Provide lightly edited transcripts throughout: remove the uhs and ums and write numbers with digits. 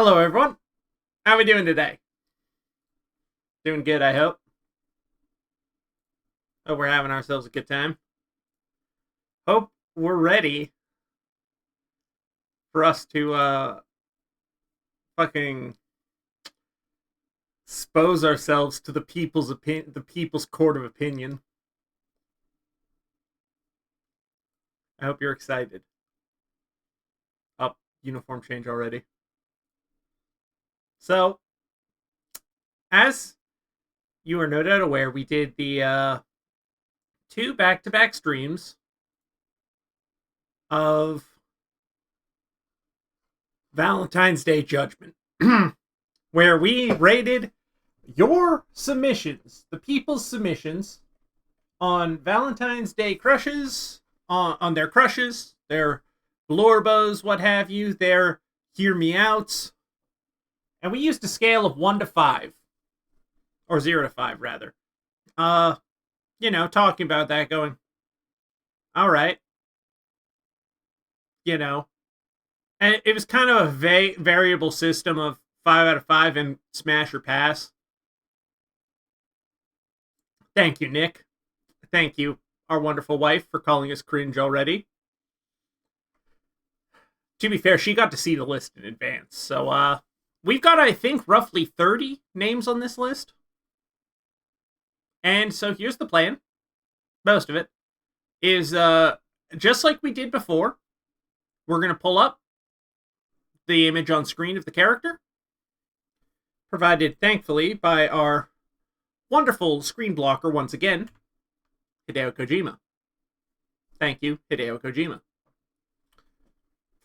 Hello, everyone. How we doing today? Doing good, I hope. Hope we're having ourselves a good time. Hope we're ready for us to fucking expose ourselves to the people's court of opinion. I hope you're excited. Up, uniform change already. So, as you are no doubt aware, we did the two back-to-back streams of Valentine's Day Judgment, where we rated your submissions, the people's submissions, on Valentine's Day crushes, on their crushes, their blorbos, what have you, their hear me outs. And we used a scale of 1 to 5, or 0 to 5, rather. Talking about that, going, all right, you know. And it was kind of a variable system of 5 out of 5 and smash or pass. Thank you, Nick. Thank you, our wonderful wife, for calling us cringe already. To be fair, she got to see the list in advance. So, we've got, I think, roughly 30 names on this list. And so here's the plan. Most of it is just like we did before. We're going to pull up the image on screen of the character, provided, thankfully, by our wonderful screen blocker once again, Hideo Kojima. Thank you, Hideo Kojima,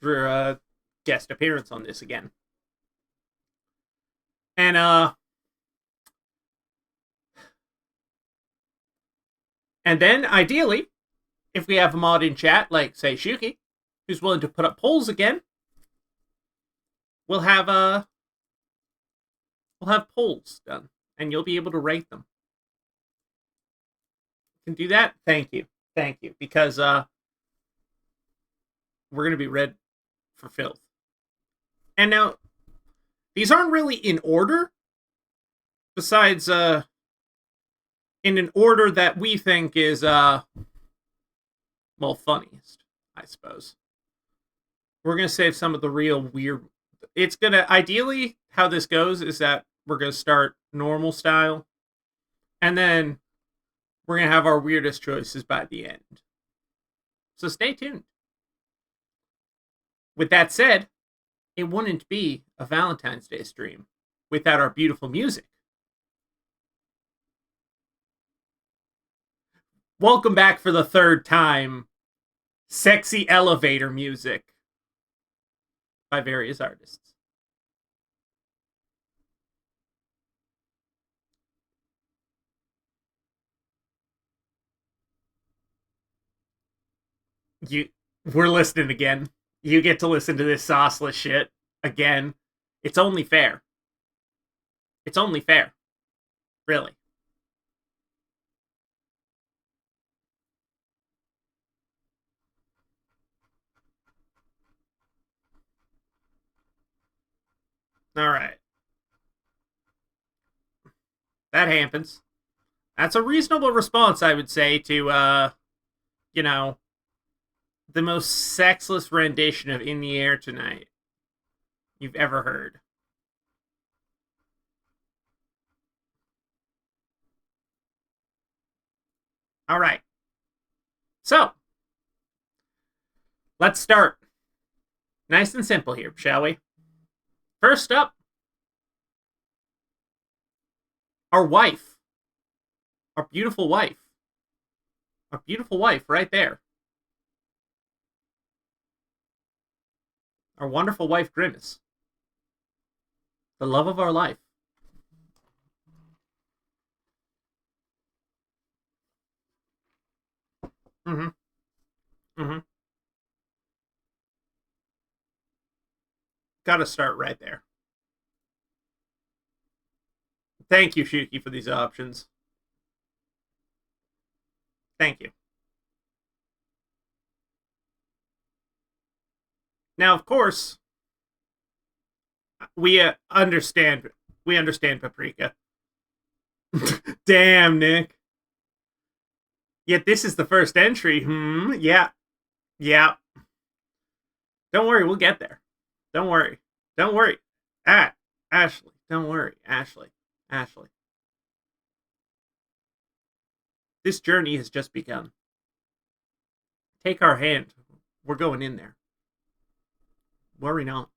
for a guest appearance on this again. And then, ideally, if we have a mod in chat, like, say, Shuki, who's willing to put up polls again, we'll have polls done, and you'll be able to rate them. Can do that? Thank you. Because we're gonna be read for filth. And now, these aren't really in order, besides in an order that we think is funniest, I suppose. We're gonna save some of the real weird. It's gonna, ideally, how this goes is that we're gonna start normal style, and then we're gonna have our weirdest choices by the end. So stay tuned. With that said, it wouldn't be a Valentine's Day stream without our beautiful music. Welcome back for the third time. Sexy elevator music by various artists. We're listening again. You get to listen to this sauceless shit again. It's only fair. It's only fair. Really. All right. That happens. That's a reasonable response, I would say, to, the most sexless rendition of In the Air Tonight you've ever heard. All right. So, let's start. Nice and simple here, shall we? First up, our wife. Our beautiful wife. Our beautiful wife right there. Our wonderful wife, Grimace. The love of our life. Mm-hmm. Mm-hmm. Gotta start right there. Thank you, Shuki, for these options. Thank you. Now, of course, we understand. We understand, Paprika. Damn, Nick. Yet this is the first entry. Yeah. Yeah. Don't worry, we'll get there. Don't worry. Don't worry. Ashley. Don't worry. Ashley. This journey has just begun. Take our hand. We're going in there. Worry not.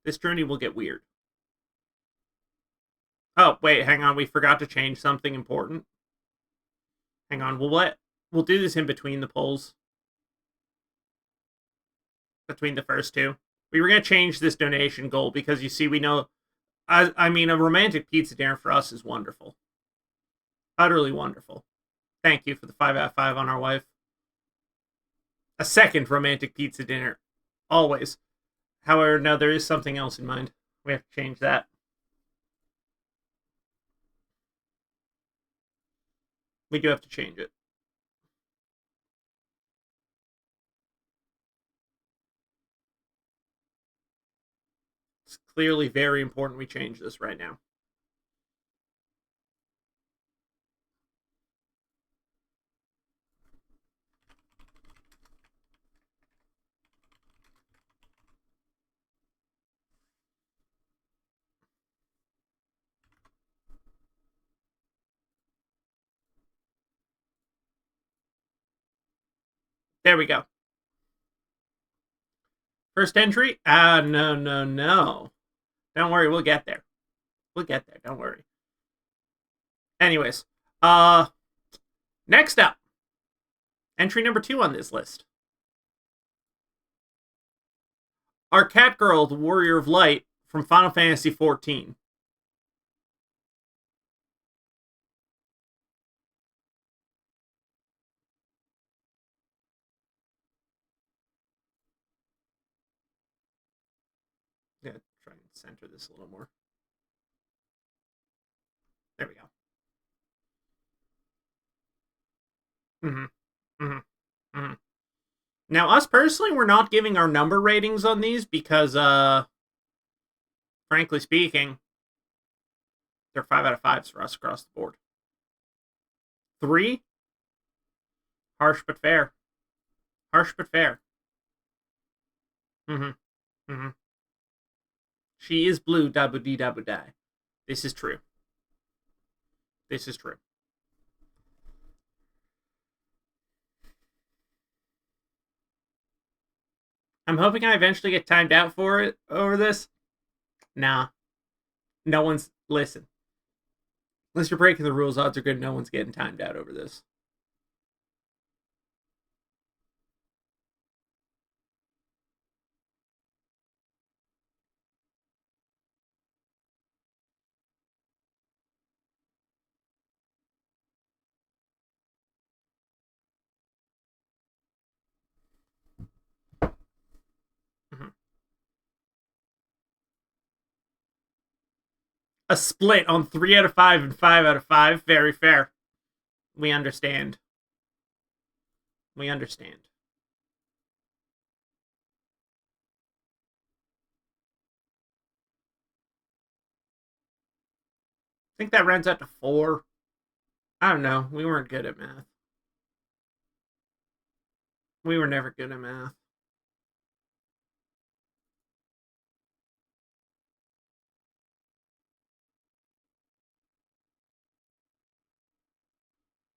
This journey will get weird. Oh, wait, hang on. We forgot to change something important. Hang on. We'll do this in between the polls. Between the first two. We were going to change this donation goal because you see, we know, I mean, a romantic pizza dinner for us is wonderful. Utterly wonderful. Thank you for the 5 out of 5 on our wife. A second romantic pizza dinner. Always. However, no, there is something else in mind. We have to change that. We do have to change it. It's clearly very important we change this right now. There we go. First entry? No. Don't worry, we'll get there. Don't worry. Anyways, next up. Entry number 2 on this list. Our cat girl, the Warrior of Light, from Final Fantasy XIV. Yeah, try and center this a little more. There we go. Now, us personally, we're not giving our number ratings on these because, frankly speaking, they're 5 out of 5s for us across the board. 3? Harsh but fair. She is blue, dabu dee dabu die. This is true. I'm hoping I eventually get timed out for it over this. Nah. No one's... Listen. Unless you're breaking the rules, odds are good no one's getting timed out over this. A split on 3 out of 5 and 5 out of 5. Very fair. We understand. I think that rounds out to 4. I don't know. We weren't good at math. We were never good at math.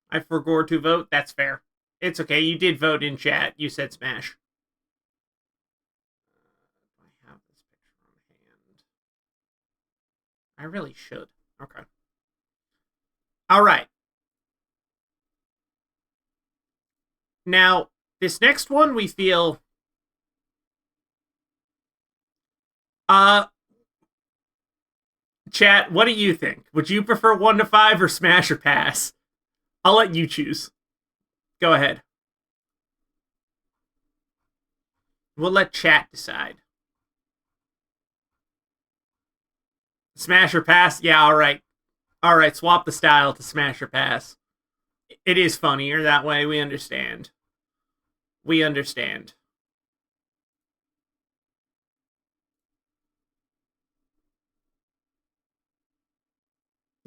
I forgot to vote. That's fair. It's okay. You did vote in chat. You said smash. I have this picture on hand. I really should. Okay. All right. Now, this next one we feel... Chat, what do you think? Would you prefer 1 to 5 or smash or pass? I'll let you choose. Go ahead. We'll let chat decide. Smash or pass? Yeah, all right. All right, swap the style to smash or pass. It is funnier that way. We understand.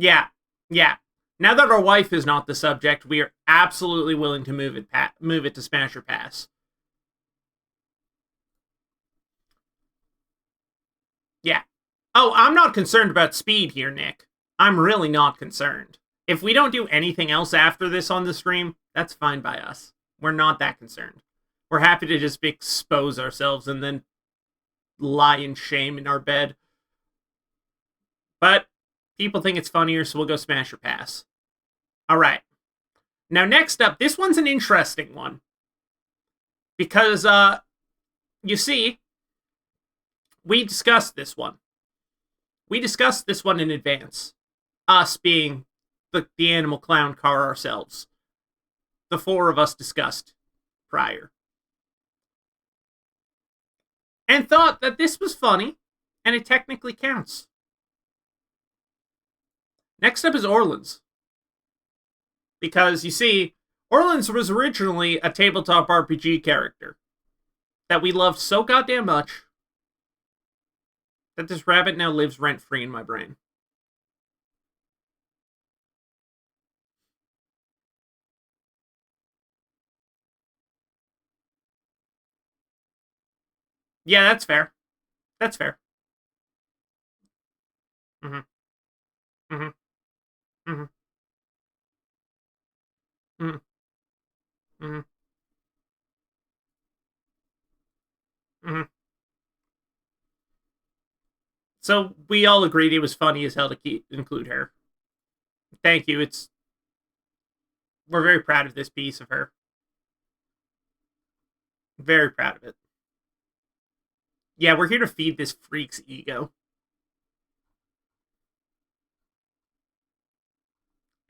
Yeah, yeah. Now that our wife is not the subject, we are absolutely willing to move it to Smash or Pass. Yeah. Oh, I'm not concerned about speed here, Nick. I'm really not concerned. If we don't do anything else after this on the stream, that's fine by us. We're not that concerned. We're happy to just expose ourselves and then lie in shame in our bed. But people think it's funnier, so we'll go Smash or Pass. All right. Now, next up, this one's an interesting one. Because, you see, we discussed this one. We discussed this one in advance. Us being the Animal Clown car ourselves. The four of us discussed prior. And thought that this was funny, and it technically counts. Next up is Orleans. Because, you see, Orleans was originally a tabletop RPG character that we loved so goddamn much that this rabbit now lives rent-free in my brain. Yeah, that's fair. That's fair. Mm-hmm. Mm-hmm. Mm-hmm. Mm-hmm. Mm-hmm. Mm-hmm. So we all agreed it was funny as hell to include her. Thank you. We're very proud of this piece of her. Very proud of it. Yeah, we're here to feed this freak's ego.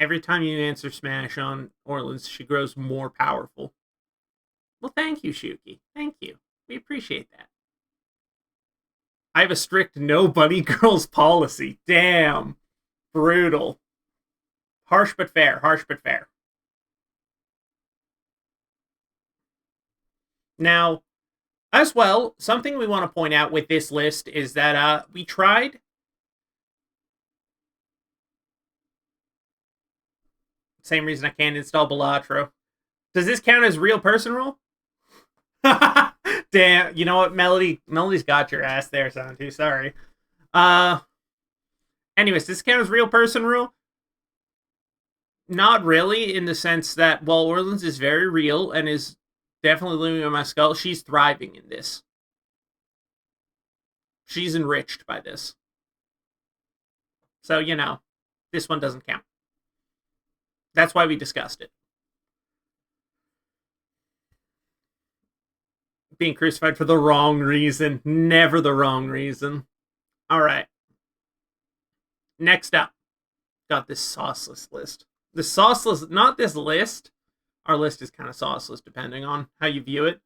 Every time you answer Smash on Orleans, she grows more powerful. Well, thank you, Shuki. Thank you. We appreciate that. I have a strict no bunny girls policy. Damn. Brutal. Harsh but fair. Harsh but fair. Now, as well, something we want to point out with this list is that we tried. Same reason I can't install Balatro. Does this count as real person rule? Damn, you know what, Melody's got your ass there, Santu. Sorry. Anyways, does this count as real person rule? Not really, in the sense that while Orleans is very real and is definitely living on my skull, she's thriving in this. She's enriched by this. So, you know, this one doesn't count. That's why we discussed it. Being crucified for the wrong reason. Never the wrong reason. All right. Next up, got this sauceless list. The sauceless, not this list. Our list is kind of sauceless depending on how you view it.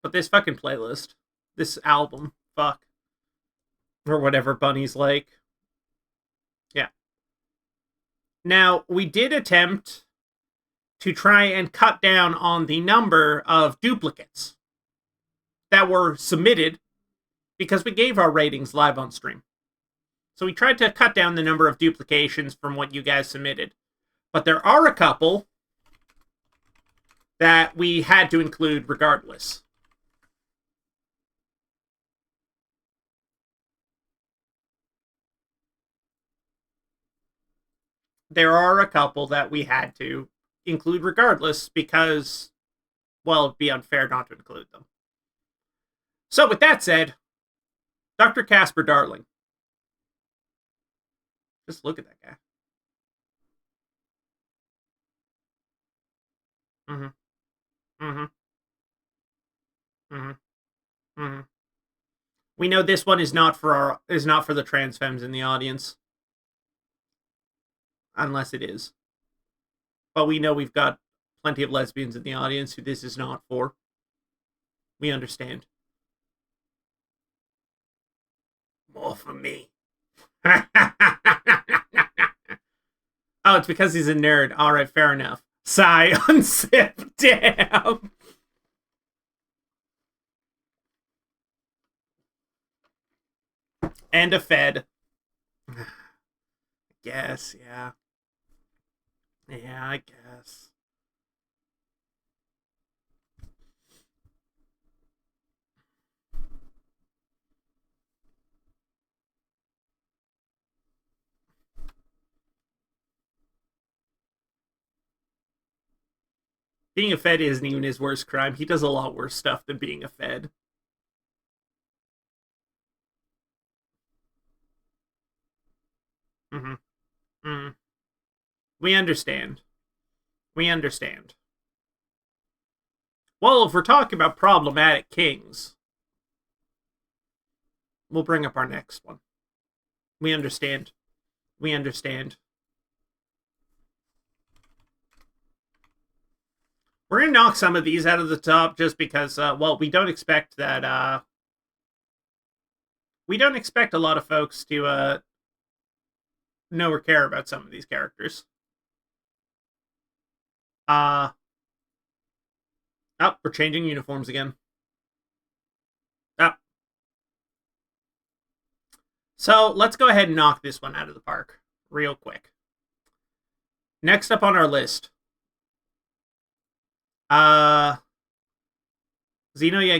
But this fucking playlist, this album, fuck. Or whatever Bunny's like. Yeah. Now, we did attempt to try and cut down on the number of duplicates that were submitted because we gave our ratings live on stream. So we tried to cut down the number of duplications from what you guys submitted. But there are a couple that we had to include regardless. There are a couple that we had to include regardless because, well, it'd be unfair not to include them. So with that said, Dr. Casper Darling. Just look at that guy. Mm-hmm. Mm-hmm. Mm-hmm. Mm-hmm. We know this one is not for the trans femmes in the audience. Unless it is. But we know we've got plenty of lesbians in the audience who this is not for. We understand. More for me. Oh, it's because he's a nerd. Alright, fair enough. Sigh, unzip, damn. And a Fed. guess, yeah. Yeah, I guess. Being a Fed isn't even his worst crime. He does a lot worse stuff than being a Fed. Mm-hmm. Mm. We understand. We understand. Well, if we're talking about problematic kings, we'll bring up our next one. We understand. We understand. We're going to knock some of these out of the top just because, well, we don't expect that, we don't expect a lot of folks to, know or care about some of these characters. Oh, we're changing uniforms again. Oh. So let's go ahead and knock this one out of the park real quick. Next up on our list, Xenoia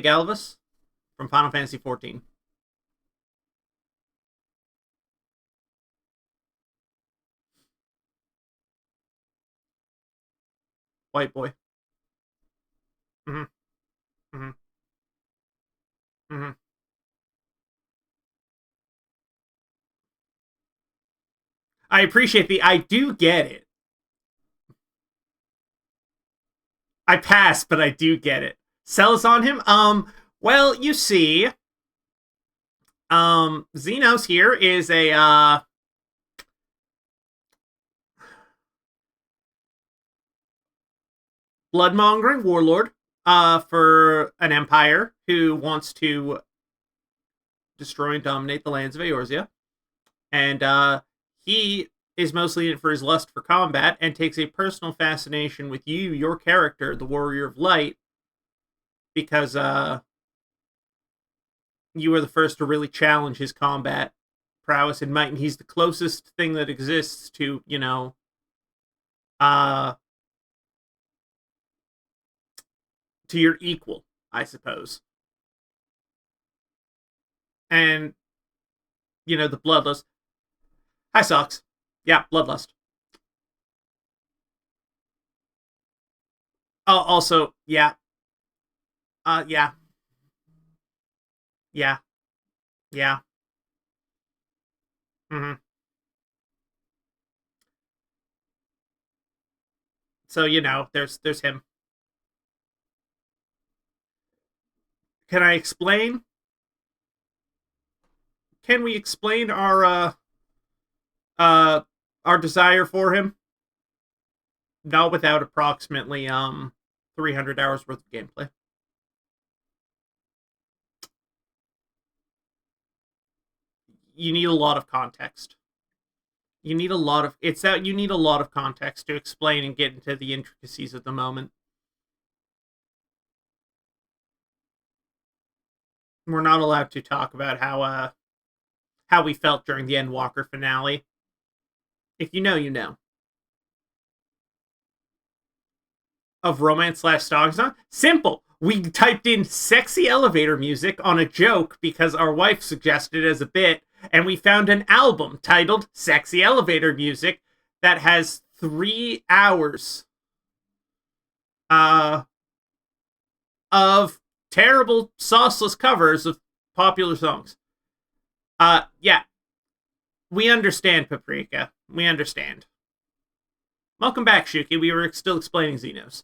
Galvus from Final Fantasy XIV. White boy. Mm-hmm. Mm-hmm. Mm-hmm. I appreciate I do get it. I pass, but I do get it. Sells on him? Well, you see, Xenos here is a, blood-mongering warlord, for an empire who wants to destroy and dominate the lands of Eorzea. And, he is mostly in it for his lust for combat and takes a personal fascination with you, your character, the Warrior of Light, because you were the first to really challenge his combat prowess and might, and he's the closest thing that exists to, to your equal, I suppose. And, the bloodlust. Hi, Socks. Yeah, bloodlust. Oh, also, yeah. Yeah. Yeah. Yeah. Mm-hmm. So, there's him. Can I explain? Can we explain uh our desire for him? Not without approximately 300 hours worth of gameplay. You need a lot of context. You need a lot of you need a lot of context to explain and get into the intricacies of the moment. We're not allowed to talk about how we felt during the Endwalker finale. If you know, you know. Of romance slash song. Simple. We typed in sexy elevator music on a joke because our wife suggested it as a bit, and we found an album titled Sexy Elevator Music that has 3 hours of terrible, sauceless covers of popular songs. Yeah. We understand, Paprika. We understand. Welcome back, Shuki. We were still explaining Xenos.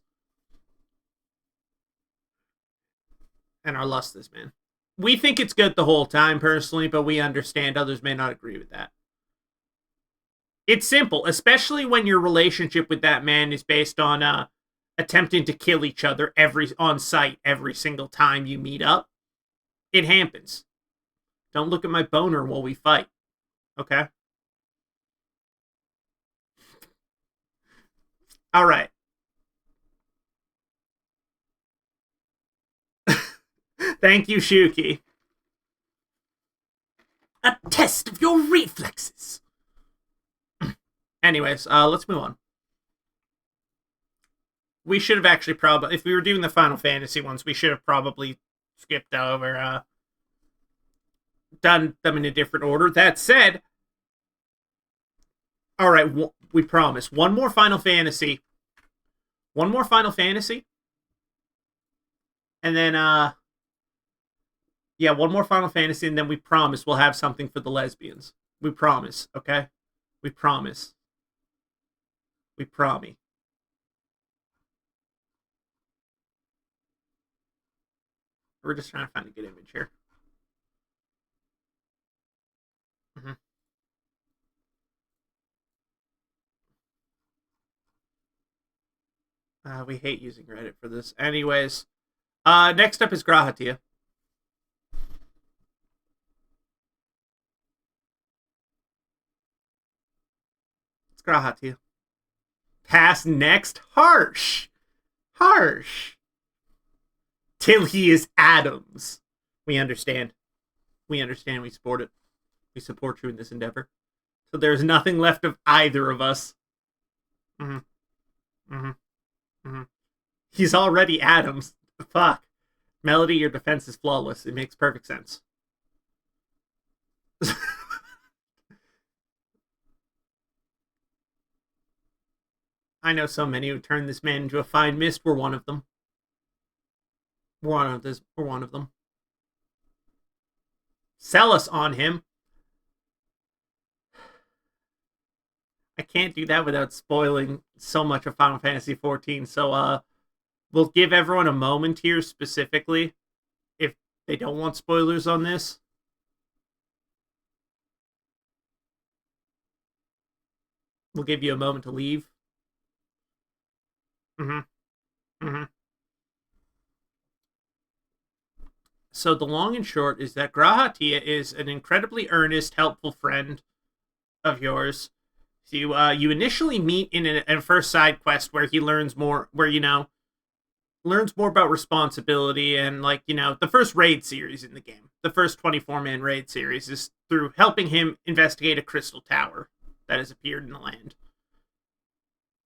And our lust this man. We think it's good the whole time, personally, but we understand others may not agree with that. It's simple, especially when your relationship with that man is based on attempting to kill each other on sight every single time you meet up. It happens. Don't look at my boner while we fight. Okay? All right. Thank you, Shuki. A test of your reflexes. Anyways, let's move on. We should have actually probably, if we were doing the Final Fantasy ones, we should have probably skipped over, done them in a different order. That said, all right, we promise one more Final Fantasy, and then yeah, one more Final Fantasy, and then we promise we'll have something for the lesbians. We promise, okay? We promise. We promise. We're just trying to find a good image here. Mm-hmm. We hate using Reddit for this. Anyways, next up is Grahatia. It's Grahatia. Pass next. Harsh. Till he is Adams. We understand. We support it. We support you in this endeavor. So there's nothing left of either of us. Mm-hmm. Mm-hmm. Mm-hmm. He's already Adams. Fuck. Melody, your defense is flawless. It makes perfect sense. I know so many who turned this man into a fine mist. We're one of them. We're one of them. Sell us on him. I can't do that without spoiling so much of Final Fantasy XIV. So, we'll give everyone a moment here specifically if they don't want spoilers on this. We'll give you a moment to leave. So the long and short is that Grahatia is an incredibly earnest, helpful friend of yours. You initially meet in a first side quest where he learns more, learns more about responsibility and the first raid series in the game. The first 24-man raid series is through helping him investigate a crystal tower that has appeared in the land.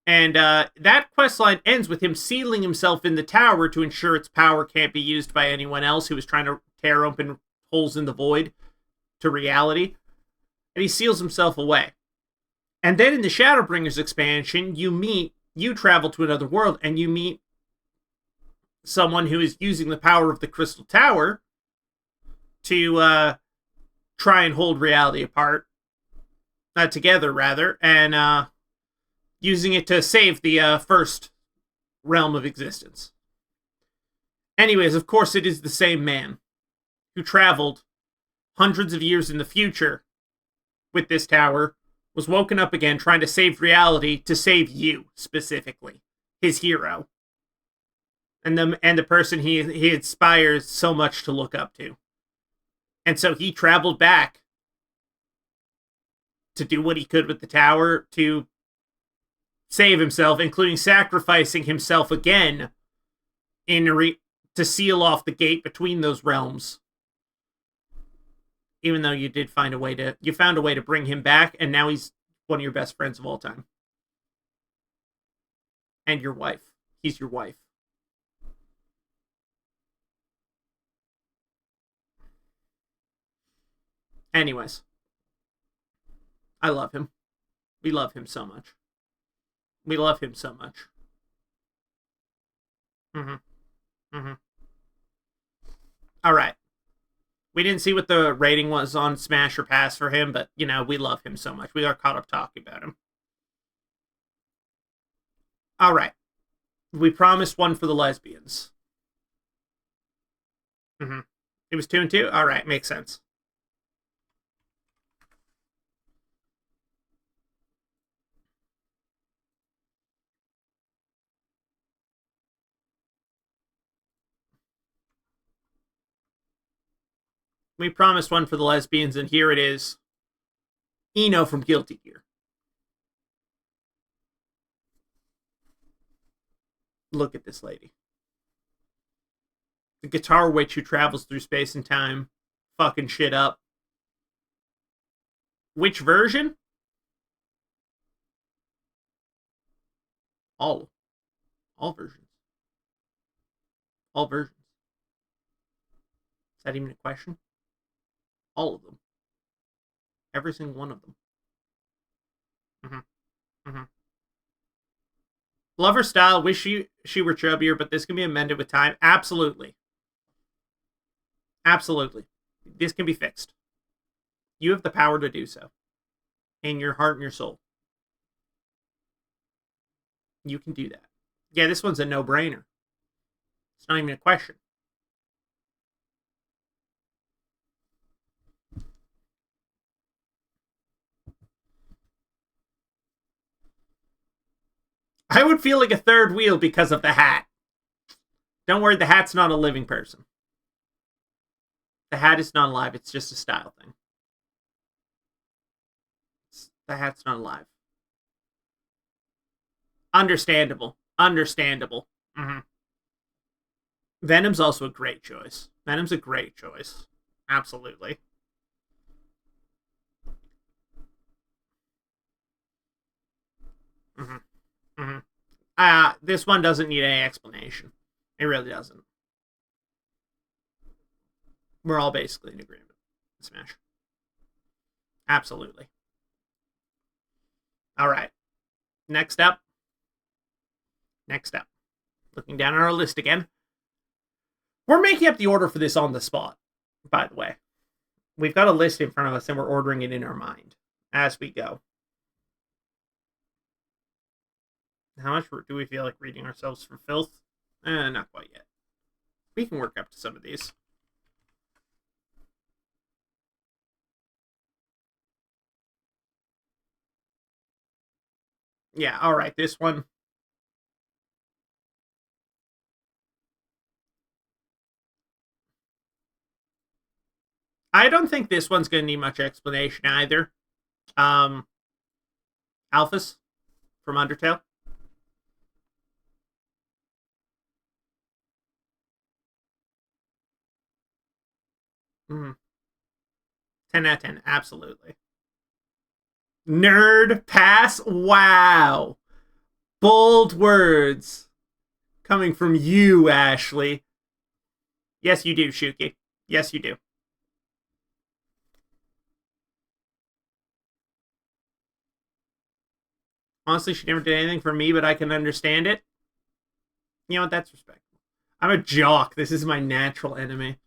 And that quest line ends with him sealing himself in the tower to ensure its power can't be used by anyone else who is trying to tear open holes in the void to reality. And he seals himself away. And then in the Shadowbringers expansion, you travel to another world and you meet someone who is using the power of the Crystal Tower to try and hold reality apart. Together, rather. And using it to save the first realm of existence. Anyways, of course, it is the same man who traveled hundreds of years in the future with this tower, was woken up again trying to save reality to save you, specifically. His hero. And the person he aspires so much to look up to. And so he traveled back to do what he could with the tower to save himself, including sacrificing himself again to seal off the gate between those realms. Even though you found a way to bring him back, and now he's one of your best friends of all time. And your wife. He's your wife. Anyways. I love him. We love him so much. Alright. We didn't see what the rating was on Smash or Pass for him, but, we love him so much. We are caught up talking about him. Alright. We promised one for the lesbians. It was 2 and 2? Alright, makes sense. We promised one for the lesbians, and here it is. Eno from Guilty Gear. Look at this lady. The guitar witch who travels through space and time, fucking shit up. Which version? All versions. All versions. Is that even a question? All of them. Every single one of them. Mm-hmm. Mm-hmm. Love her style. Wish she were chubbier, but this can be amended with time. Absolutely. Absolutely. This can be fixed. You have the power to do so. In your heart and your soul. You can do that. Yeah, this one's a no-brainer. It's not even a question. I would feel like a third wheel because of the hat. Don't worry, the hat's not a living person. The hat is not alive. It's just a style thing. The hat's not alive. Understandable. Understandable. Mm-hmm. Venom's also a great choice. Venom's a great choice. Absolutely. Mm-hmm. Mm-hmm. This one doesn't need any explanation. It really doesn't. We're all basically in agreement. Smash. Absolutely. All right. Next up. Looking down at our list again. We're making up the order for this on the spot, by the way. We've got a list in front of us and we're ordering it in our mind as we go. How much do we feel like reading ourselves for filth? Not quite yet. We can work up to some of these. Yeah, all right, this one. I don't think this one's going to need much explanation either. Alphys from Undertale. Mm. 10 out of 10, absolutely. Nerd pass? Wow. Bold words coming from you, Ashley. Yes, you do, Shuki. Yes, you do. Honestly, she never did anything for me, but I can understand it. You know what? That's respectable. I'm a jock. This is my natural enemy.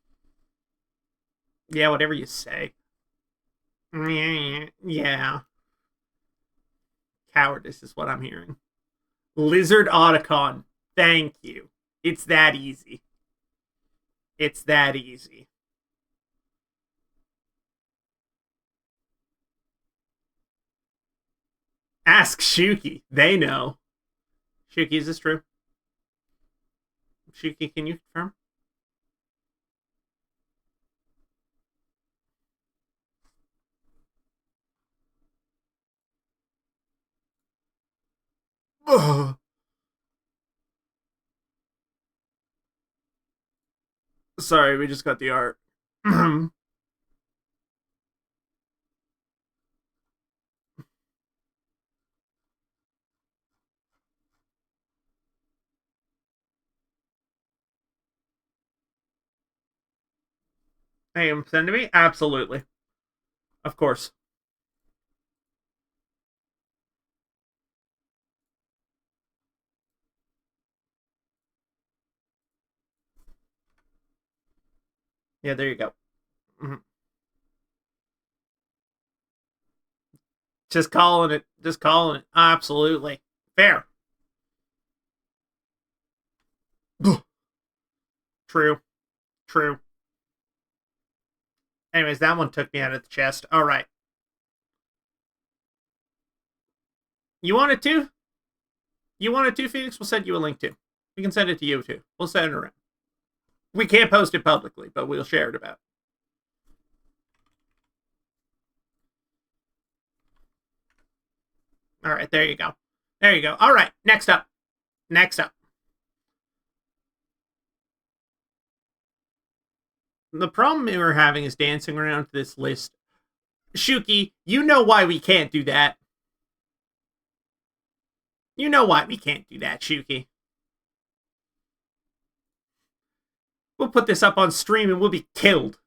Yeah, whatever you say. Yeah. Cowardice is what I'm hearing. Lizard Otacon. Thank you. It's that easy. It's that easy. Ask Shuki. They know. Shuki, is this true? Shuki, can you confirm? Ugh. Sorry, we just got the art. Hey, send to me? Absolutely. Of course. Yeah, there you go. Mm-hmm. Just calling it. Just calling it. Absolutely. Fair. True. True. Anyways, that one took me out of the chest. All right. You wanted to? You wanted to, Phoenix? We'll send you a link to. We can send it to you too. We'll send it around. We can't post it publicly, but we'll share it about. All right, there you go. There you go. All right, next up. Next up. The problem we're having is dancing around this list. Shuki, you know why we can't do that. You know why we can't do that, Shuki. We'll put this up on stream and we'll be killed.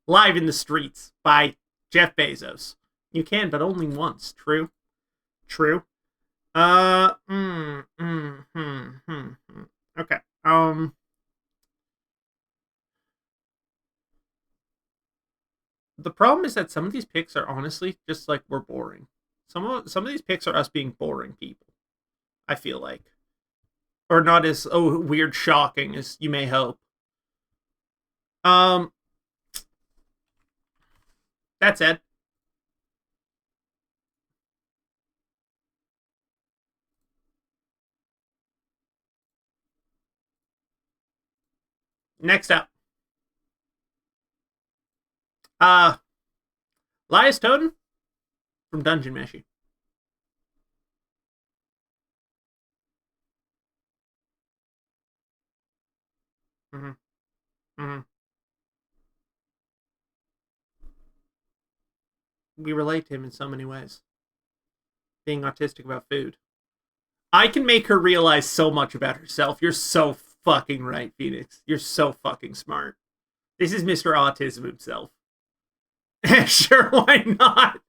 Live in the streets by Jeff Bezos. You can, but only once. True. True. Okay. The problem is that some of these picks are honestly just like we're boring. Some of these picks are us being boring people. I feel like, or not as weird, shocking as you may hope. That said, next up, Elias Toden from Dungeon Meshi. We relate to him in so many ways. Being autistic about food. I can make her realize so much about herself. You're so fucking right, Phoenix. You're so fucking smart. This is Mr. Autism himself. Sure, why not?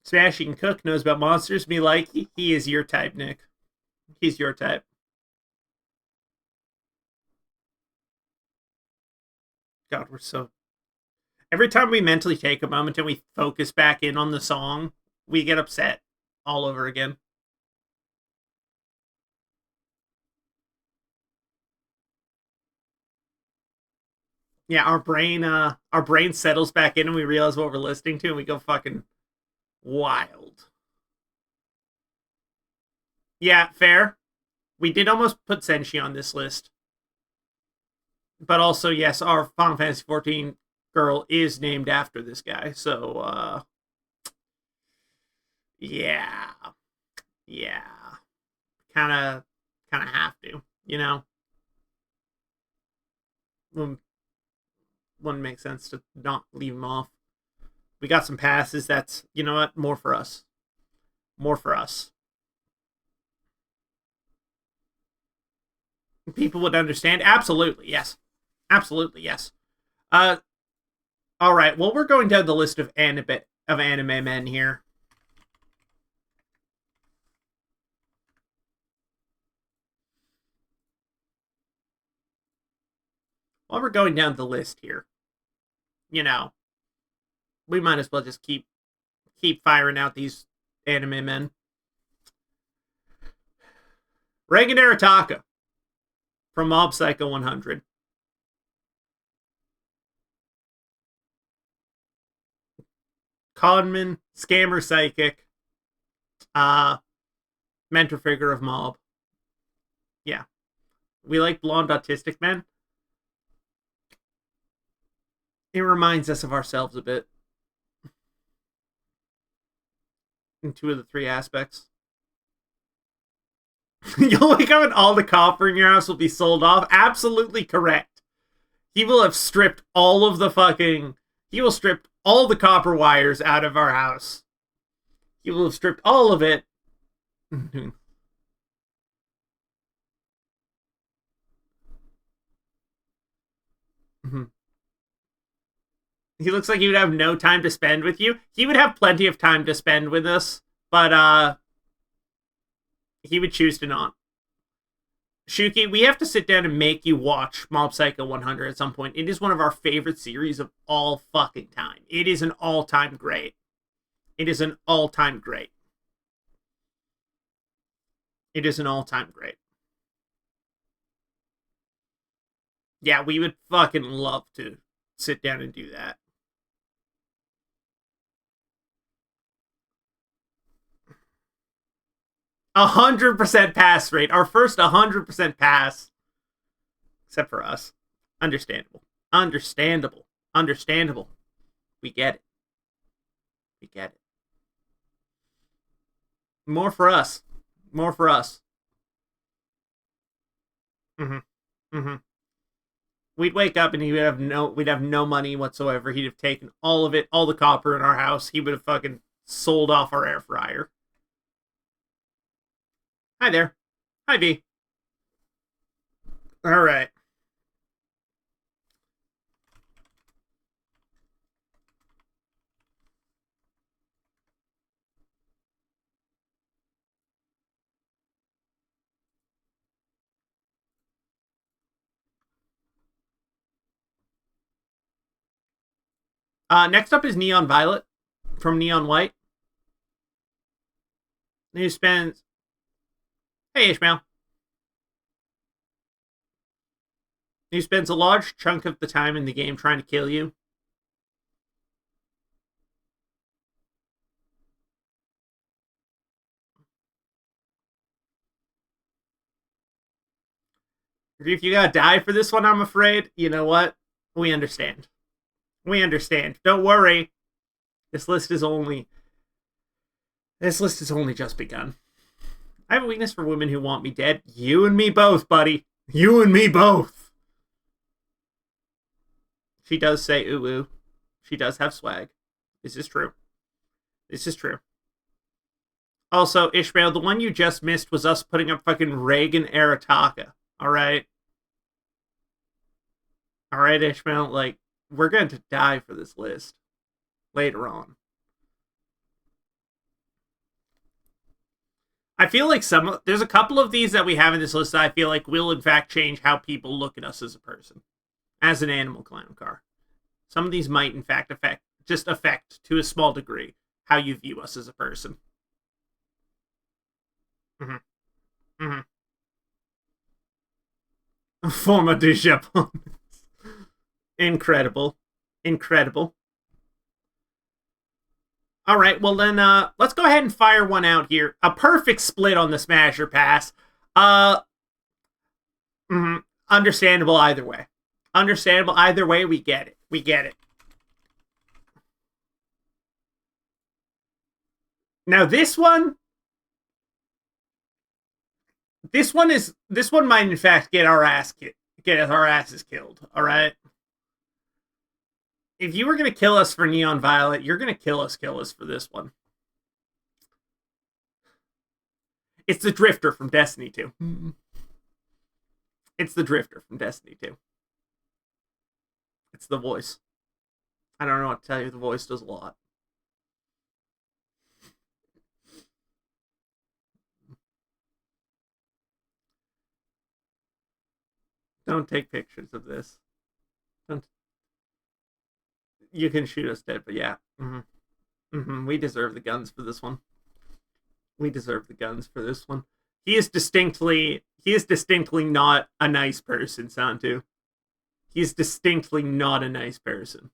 Smashing Cook knows about monsters. Me like, he is your type, Nick. He's your type. God, we're so... Every time we mentally take a moment and we focus back in on the song, we get upset all over again. Yeah, our brain settles back in and we realize what we're listening to and we go fucking wild. Yeah, fair. We did almost put Senshi on this list. But also, yes, our Final Fantasy XIV girl is named after this guy, so, yeah. Yeah. Kinda have to, you know? Wouldn't make sense to not leave him off. We got some passes, that's, you know what, more for us. More for us. People would understand? Absolutely, yes. Absolutely, yes. All right. Well, we're going down the list of anime men here. While we're going down the list here, you know, we might as well just keep firing out these anime men. Reigen Arataka from Mob Psycho 100. Conman, Scammer Psychic, mentor figure of Mob. Yeah. We like blonde autistic men. It reminds us of ourselves a bit. In 2 of the 3 aspects. You'll wake up and all the copper in your house will be sold off. Absolutely correct. He will have stripped all of the fucking... He will strip all the copper wires out of our house. He will have stripped all of it. He looks like he would have no time to spend with you. He would have plenty of time to spend with us, but he would choose to not. Shuki, we have to sit down and make you watch Mob Psycho 100 at some point. It is one of our favorite series of all fucking time. It is an all-time great. It is an all-time great. It is an all-time great. Yeah, we would fucking love to sit down and do that. 100% pass rate. Our first 100% pass. Except for us. Understandable. Understandable. Understandable. We get it. We get it. More for us. More for us. Mm-hmm. We'd wake up and we'd have no money whatsoever. He'd have taken all of it, all the copper in our house. He would have fucking sold off our air fryer. Hi there. Hi, V. All right. Next up is Neon Violet from Neon White. He spends. Hey, Ishmael. He spends a large chunk of the time in the game trying to kill you. If you gotta die for this one, I'm afraid, you know what? We understand. We understand. Don't worry. This list is only just begun. I have a weakness for women who want me dead. You and me both, buddy. You and me both. She does say ooh ooh. She does have swag. This is true. This is true. Also, Ishmael, the one you just missed was us putting up fucking Reagan Arataka. Alright? Alright, Ishmael, like, we're going to die for this list. Later on. I feel like there's a couple of these that we have in this list that I feel like will in fact change how people look at us as a person. As an Animal Clown car. Some of these might in fact affect to a small degree how you view us as a person. Mm-hmm. Mm-hmm. Former du Japon. Incredible. Incredible. All right, well then, let's go ahead and fire one out here. A perfect split on the Smasher Pass. Understandable either way. Understandable either way. We get it. We get it. Now this one might in fact get our asses killed. All right. If you were gonna kill us for Neon Violet, you're gonna kill us for this one. It's the Drifter from Destiny 2. It's the Drifter from Destiny 2. It's the voice. I don't know what to tell you. The voice does a lot. Don't take pictures of this. Don't. You can shoot us dead, but yeah. We deserve the guns for this one. We deserve the guns for this one. He is distinctly not a nice person, Santu. He is distinctly not a nice person.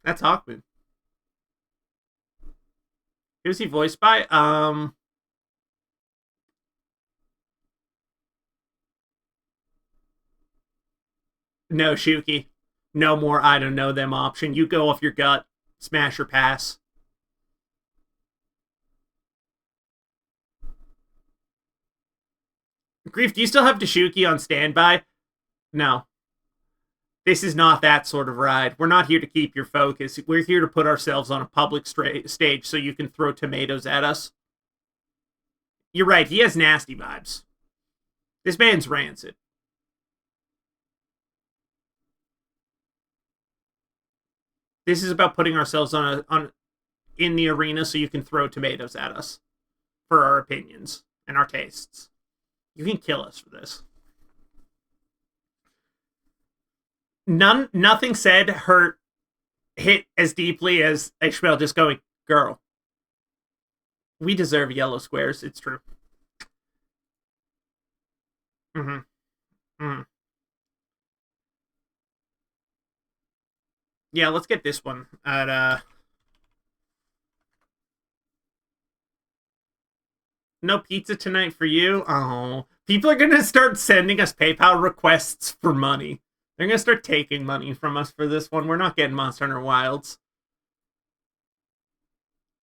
That's Hawkmoon. Who's he voiced by? No, Shuki. No more I don't know them option. You go off your gut. Smash or pass. Grief, do you still have Dashuki on standby? No. This is not that sort of ride. We're not here to keep your focus. We're here to put ourselves on a public stage so you can throw tomatoes at us. You're right. He has nasty vibes. This man's rancid. This is about putting ourselves in the arena so you can throw tomatoes at us for our opinions and our tastes. You can kill us for this. Nothing said hit as deeply as Ishmael just going, girl. We deserve yellow squares. It's true. Yeah, let's get this one at no pizza tonight for you. Oh, people are gonna start sending us PayPal requests for money. They're gonna start taking money from us for this one. We're not getting Monster Hunter Wilds.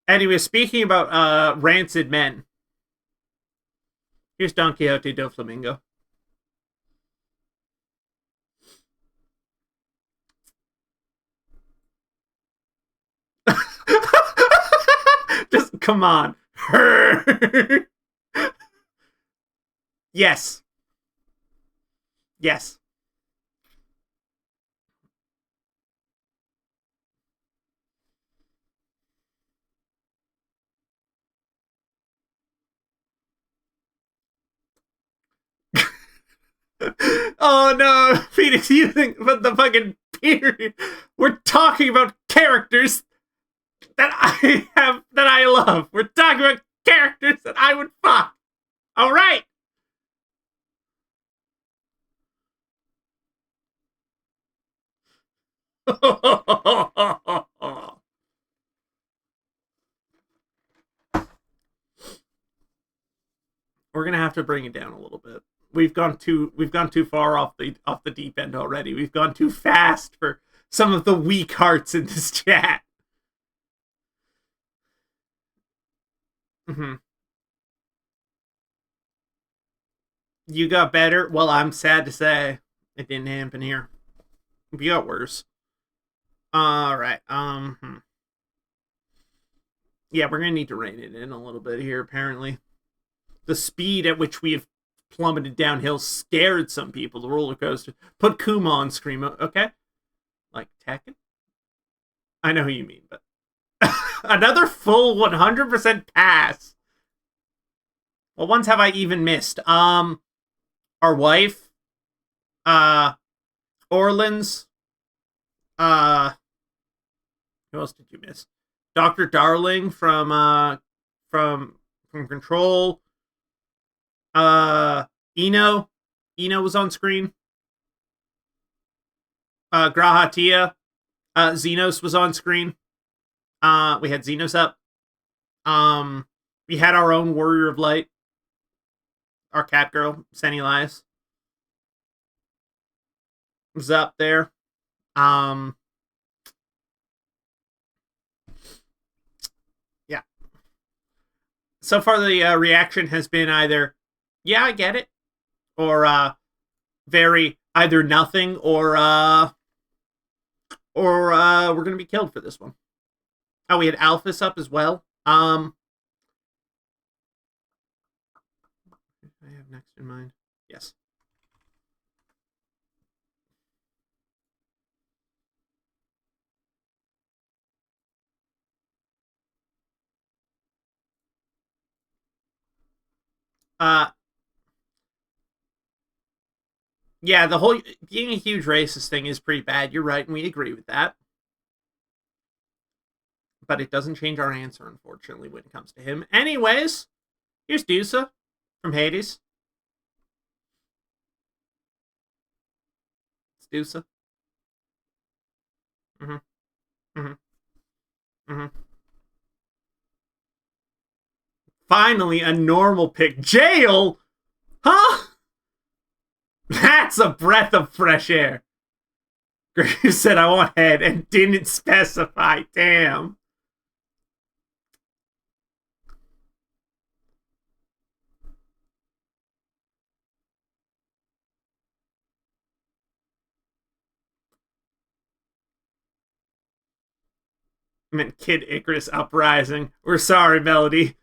Anyway, speaking about rancid men, here's Don Quixote do Flamingo. Just come on. Yes. Yes. Oh no, Phoenix, you think about the fucking period. We're talking about characters that I love. We're talking about characters that I would fuck. All right. We're gonna have to bring it down a little bit. We've gone too far off the deep end already. We've gone too fast for some of the weak hearts in this chat. Mm-hmm. You got better? Well, I'm sad to say it didn't happen here. You got worse. All right. Yeah, we're gonna need to rein it in a little bit here. Apparently, the speed at which we have plummeted downhill scared some people. The roller coaster. Put Kuma on screen, okay? Like Tekken. I know who you mean, but another full 100% pass. What ones have I even missed? Our wife, Orleans, who else did you miss? Dr. Darling from Control. Eno was on screen. Grahatia. Xenos was on screen. We had Xenos up. We had our own Warrior of Light. Our cat girl, Senny Elias, was up there. Yeah. So far, the reaction has been either, yeah, I get it, or very either nothing, or we're gonna be killed for this one. Oh, we had Alphys up as well. I have next in mind. Yes. Yeah, the whole being a huge racist thing is pretty bad. You're right, and we agree with that. But it doesn't change our answer, unfortunately, when it comes to him. Anyways, here's Dusa from Hades. It's Dusa. Mm-hmm. Mm-hmm. Mm-hmm. Finally, a normal pick. Jail? Huh? That's a breath of fresh air. Graves said, I want head, and didn't specify. Damn. I meant Kid Icarus Uprising. We're sorry, Melody.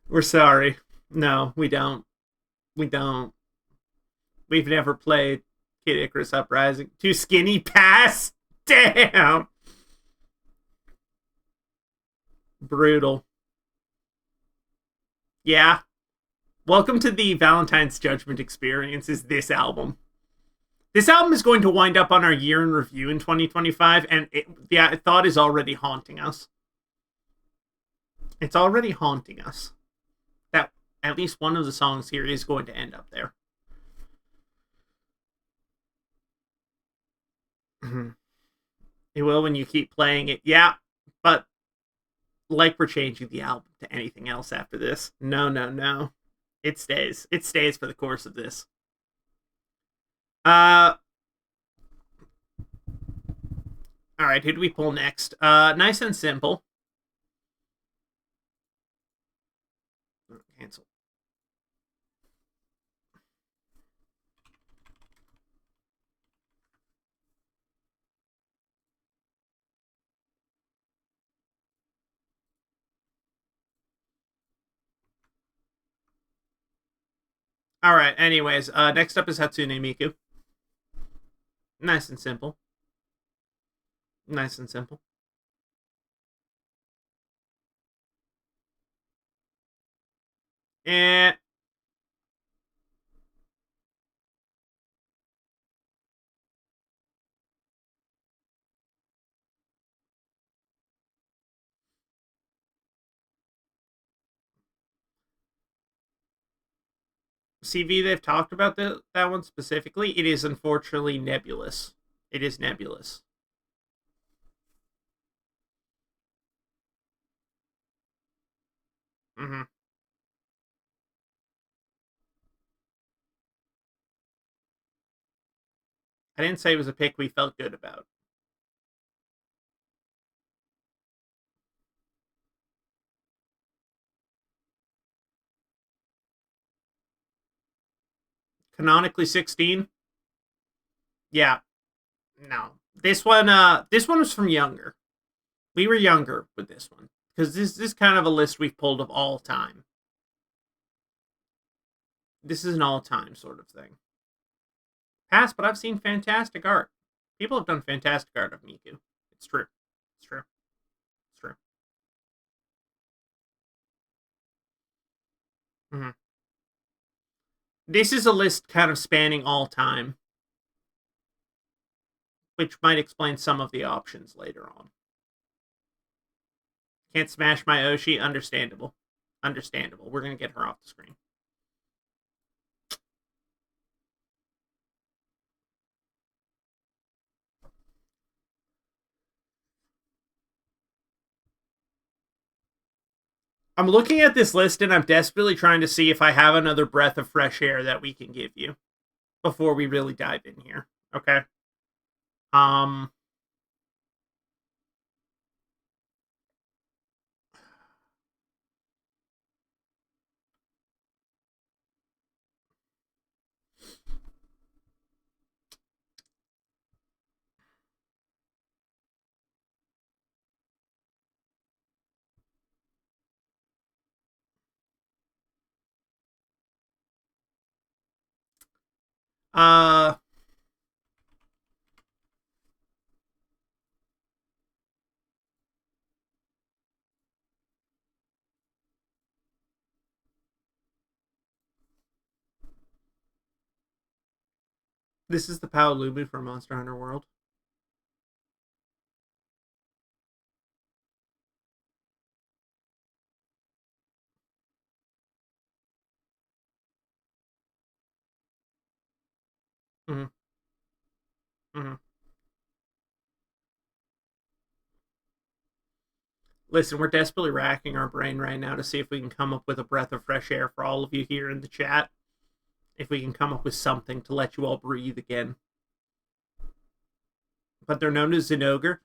We're sorry. No, we don't. We don't. We've never played Kid Icarus Uprising. Too skinny pass? Damn. Brutal. Yeah. Welcome to the Valentine's Judgment experience is this album. This album is going to wind up on our year in review in 2025, and the thought is already haunting us. It's already haunting us. That at least one of the songs here is going to end up there. It will when you keep playing it. Yeah, but like we're changing the album to anything else after this. No. It stays. It stays for the course of this. Alright, who do we pull next? Nice and simple. Cancel. Alright, anyways, next up is Hatsune Miku. Nice and simple. Nice and simple. Eh. CV, they've talked about that one specifically. It is unfortunately nebulous. It is nebulous. Mm-hmm. I didn't say it was a pick we felt good about. Canonically 16? Yeah. No. This one was from younger. We were younger with this one. Because this is kind of a list we've pulled of all time. This is an all-time sort of thing. Past, but I've seen fantastic art. People have done fantastic art of Miku. It's true. It's true. It's true. Mm-hmm. This is a list kind of spanning all time, which might explain some of the options later on. Can't smash my Oshi. Understandable. Understandable. We're going to get her off the screen. I'm looking at this list and I'm desperately trying to see if I have another breath of fresh air that we can give you before we really dive in here. Okay. Um. Uh. This is the Paolumu from Monster Hunter World. Mm-hmm. Mm-hmm. Listen, we're desperately racking our brain right now to see if we can come up with a breath of fresh air for all of you here in the chat. If we can come up with something to let you all breathe again. But they're known as Zinogre.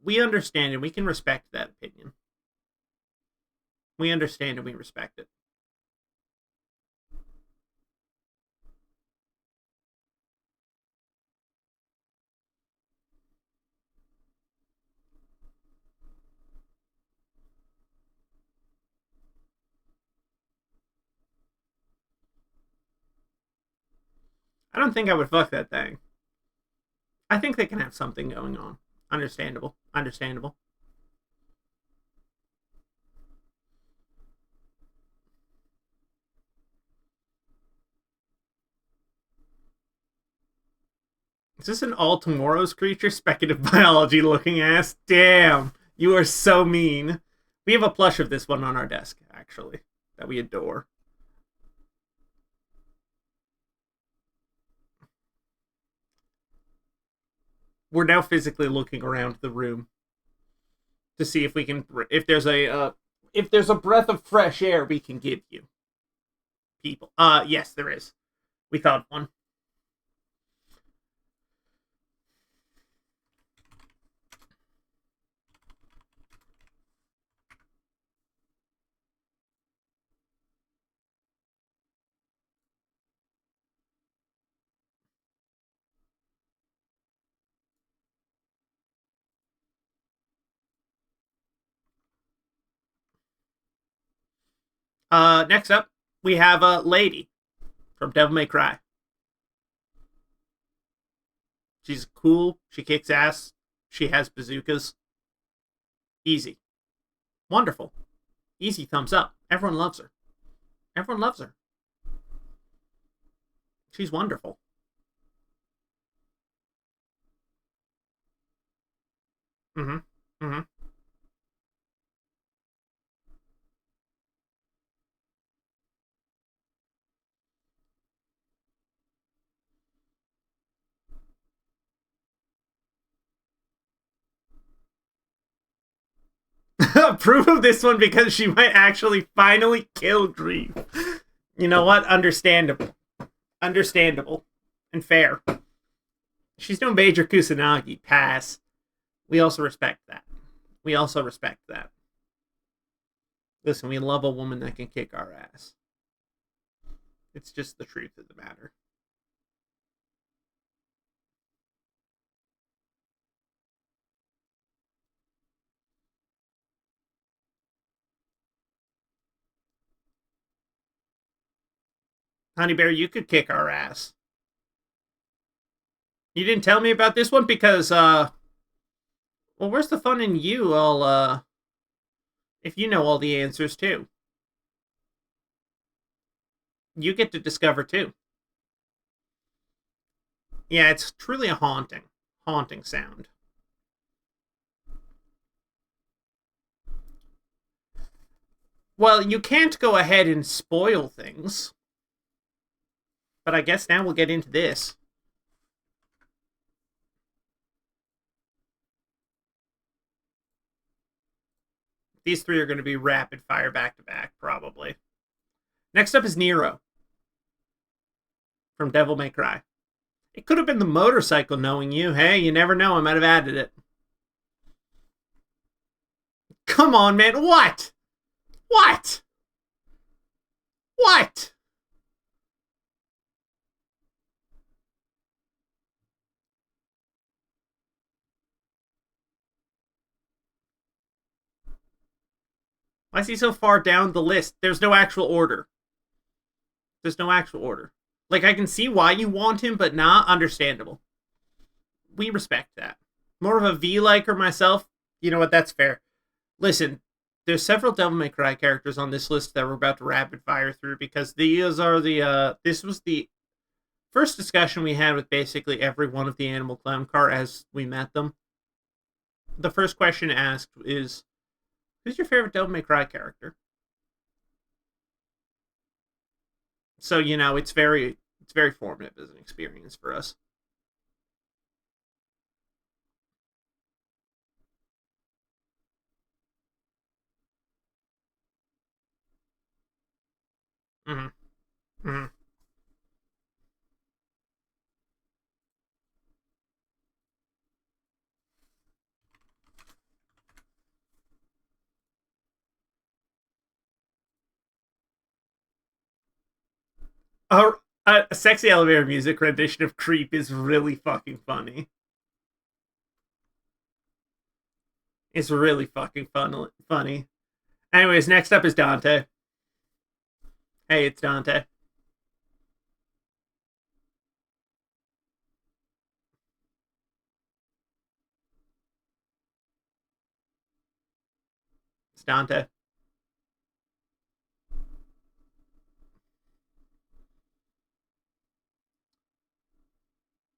We understand and we can respect that opinion. We understand and we respect it. I don't think I would fuck that thing. I think they can have something going on. Understandable. Understandable. Is this an all tomorrow's creature? Speculative biology looking ass. Damn. You are so mean. We have a plush of this one on our desk, actually, that we adore. We're now physically looking around the room to see if we can, if there's a breath of fresh air we can give you, people. Yes, there is. We found one. Next up, we have a lady from Devil May Cry. She's cool. She kicks ass. She has bazookas. Easy. Wonderful. Easy thumbs up. Everyone loves her. Everyone loves her. She's wonderful. Mm-hmm. Mm-hmm. Approve of this one because she might actually finally kill Grief. You know what? Understandable. Understandable. And fair. She's no Major Kusanagi. Pass. We also respect that. We also respect that. Listen, we love a woman that can kick our ass. It's just the truth of the matter. Honey Bear, you could kick our ass. You didn't tell me about this one because, well, where's the fun in you all, if you know all the answers too? You get to discover too. Yeah, it's truly a haunting sound. Well, you can't go ahead and spoil things. But I guess now we'll get into this. These three are going to be rapid fire back to back, probably. Next up is Nero from Devil May Cry. It could have been the motorcycle, knowing you. Hey, you never know. I might have added it. Come on, man. What? What? What? Why is he so far down the list? There's no actual order. There's no actual order. Like, I can see why you want him, but not understandable. We respect that. More of a V-liker myself. You know what? That's fair. Listen, there's several Devil May Cry characters on this list that we're about to rapid fire through because these are the, this was the first discussion we had with basically every one of the Animal Clown Car as we met them. The first question asked is, who's your favorite Devil May Cry character? So, you know, it's very formative as an experience for us. Mm-hmm. Mm-hmm. A sexy elevator music rendition of Creep is really fucking funny. It's really fucking funny. Anyways, next up is Dante. Hey, it's Dante. It's Dante.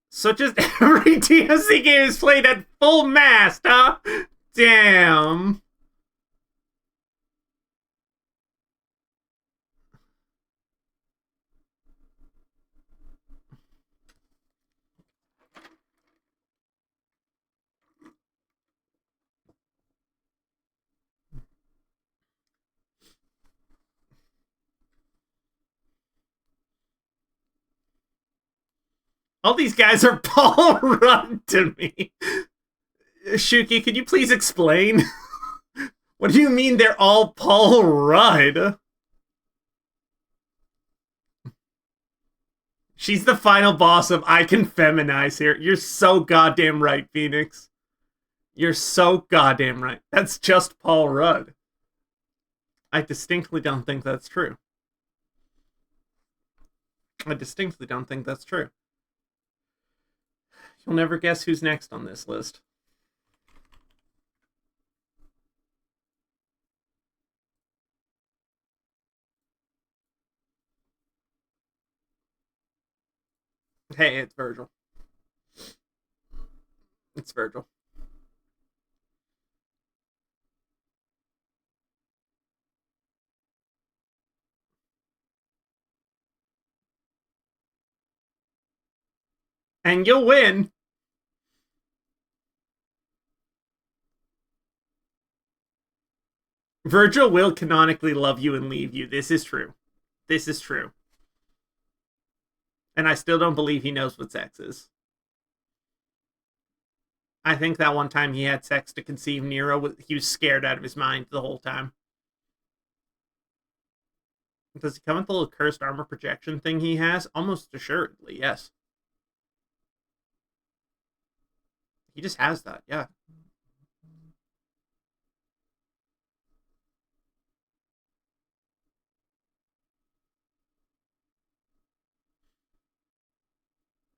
So just every DLC game is played at full mast, huh? Damn. All these guys are Paul Rudd to me. Shuki, could you please explain? What do you mean they're all Paul Rudd? She's the final boss of I Can Feminize here. You're so goddamn right, Phoenix. You're so goddamn right. That's just Paul Rudd. I distinctly don't think that's true. I distinctly don't think that's true. You'll never guess who's next on this list. Hey, it's Virgil. It's Virgil. And you'll win. Virgil will canonically love you and leave you. This is true. This is true. And I still don't believe he knows what sex is. I think that one time he had sex to conceive Nero, he was scared out of his mind the whole time. Does he come with the little cursed armor projection thing he has? Almost assuredly, yes. He just has that, yeah.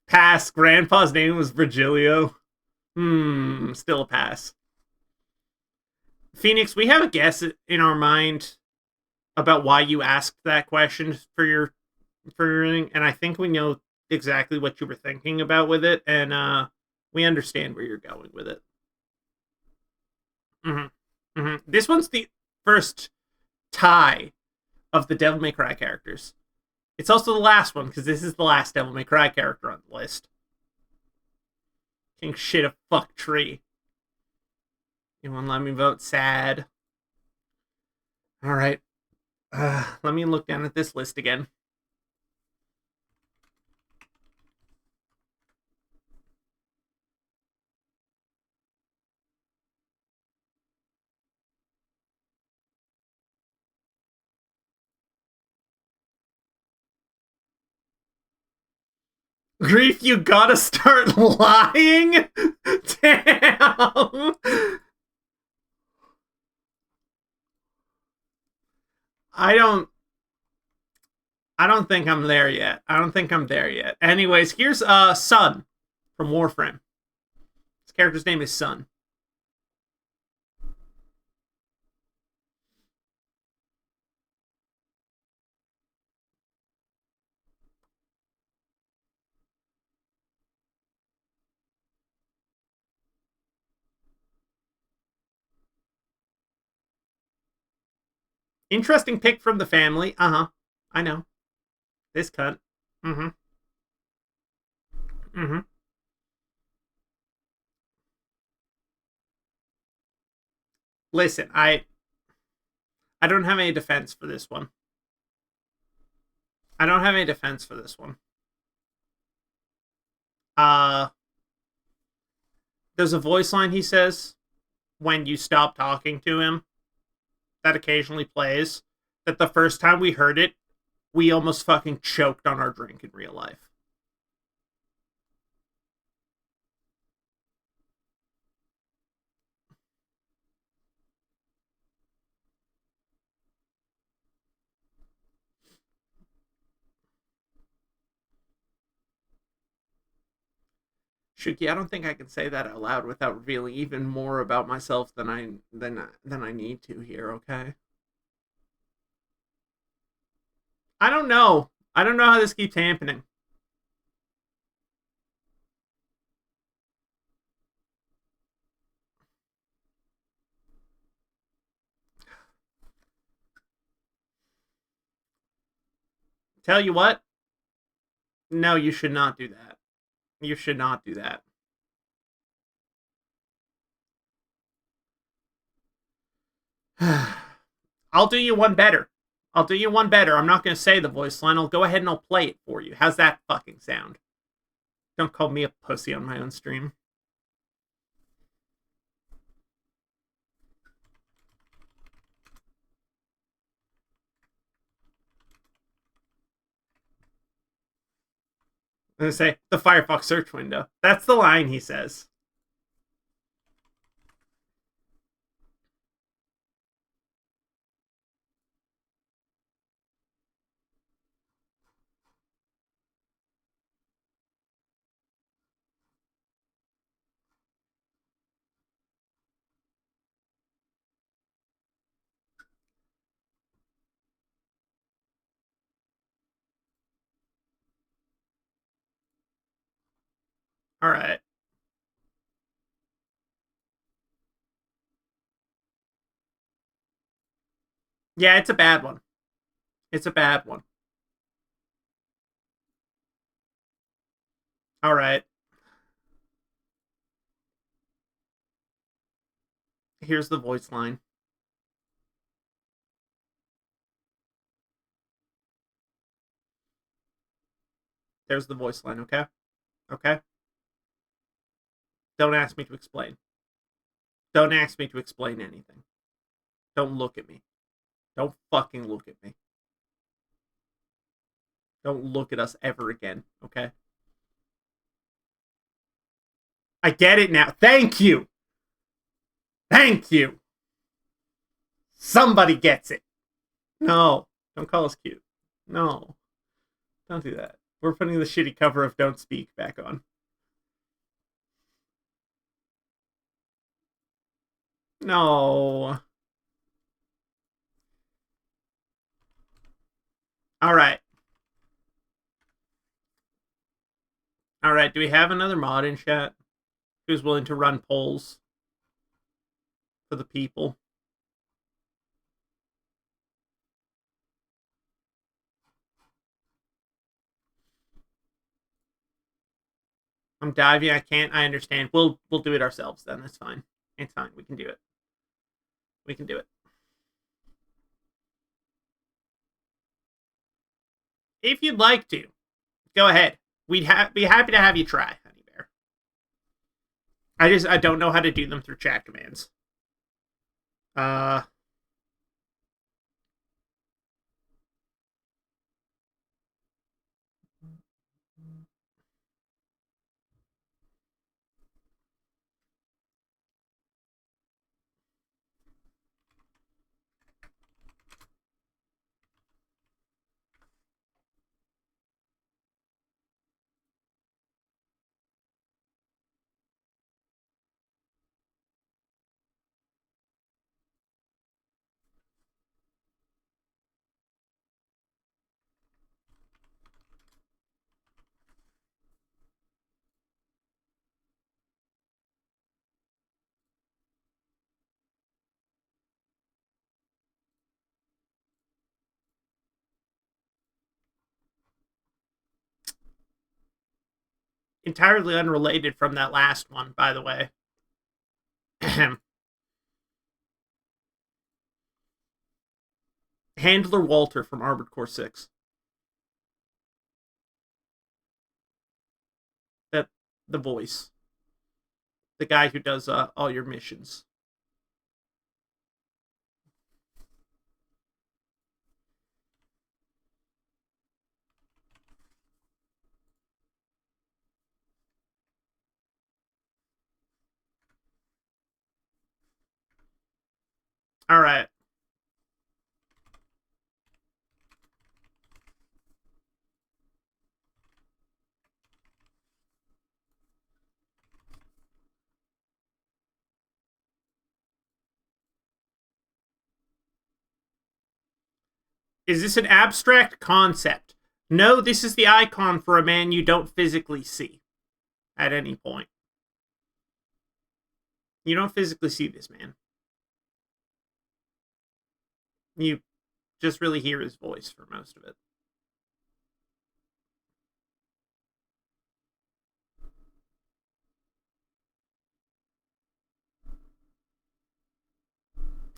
Pass. Grandpa's name was Virgilio. Still a pass. Phoenix, we have a guess in our mind about why you asked that question for your ring, and I think we know exactly what you were thinking about with it, and we understand where you're going with it. This one's the first tie of the Devil May Cry characters. It's also the last one, because this is the last Devil May Cry character on the list. King shit a fuck tree. You won't let me vote? Sad. Alright. Let me look down at this list again. Grief, you gotta start lying? Damn. I don't think I'm there yet. I don't think I'm there yet. Anyways, here's Sun from Warframe. His character's name is Sun. Interesting pick from the family. Uh-huh. I know. This cunt. Mm-hmm. Mm-hmm. Listen, I don't have any defense for this one. I don't have any defense for this one. There's a voice line he says when you stop talking to him that occasionally plays, that the first time we heard it, we almost fucking choked on our drink in real life. Shuki, I don't think I can say that out loud without revealing even more about myself than I need to here, okay? I don't know. I don't know how this keeps happening. Tell you what. No, you should not do that. You should not do that. I'll do you one better. I'll do you one better. I'm not going to say the voice line. I'll go ahead and I'll play it for you. How's that fucking sound? Don't call me a pussy on my own stream. I'm going to say, the Firefox search window. That's the line he says. All right. Yeah, it's a bad one. It's a bad one. All right. Here's the voice line. There's the voice line, okay? Okay? Don't ask me to explain. Don't ask me to explain anything. Don't look at me. Don't fucking look at me. Don't look at us ever again, okay? I get it now. Thank you. Thank you. Somebody gets it. No. Don't call us cute. No. Don't do that. We're putting the shitty cover of Don't Speak back on. No. All right. All right. Do we have another mod in chat who's willing to run polls for the people? I'm diving. I can't. I understand. We'll do it ourselves then. It's fine. It's fine. We can do it. We can do it. If you'd like to, go ahead. We'd be happy to have you try, Honey Bear. I don't know how to do them through chat commands. Uh. Entirely unrelated from that last one, by the way. Handler Walter from Armored Core 6. That the voice. The guy who does all your missions. All right. Is this an abstract concept? No, this is the icon for a man you don't physically see at any point. You don't physically see this man. You just really hear his voice for most of it.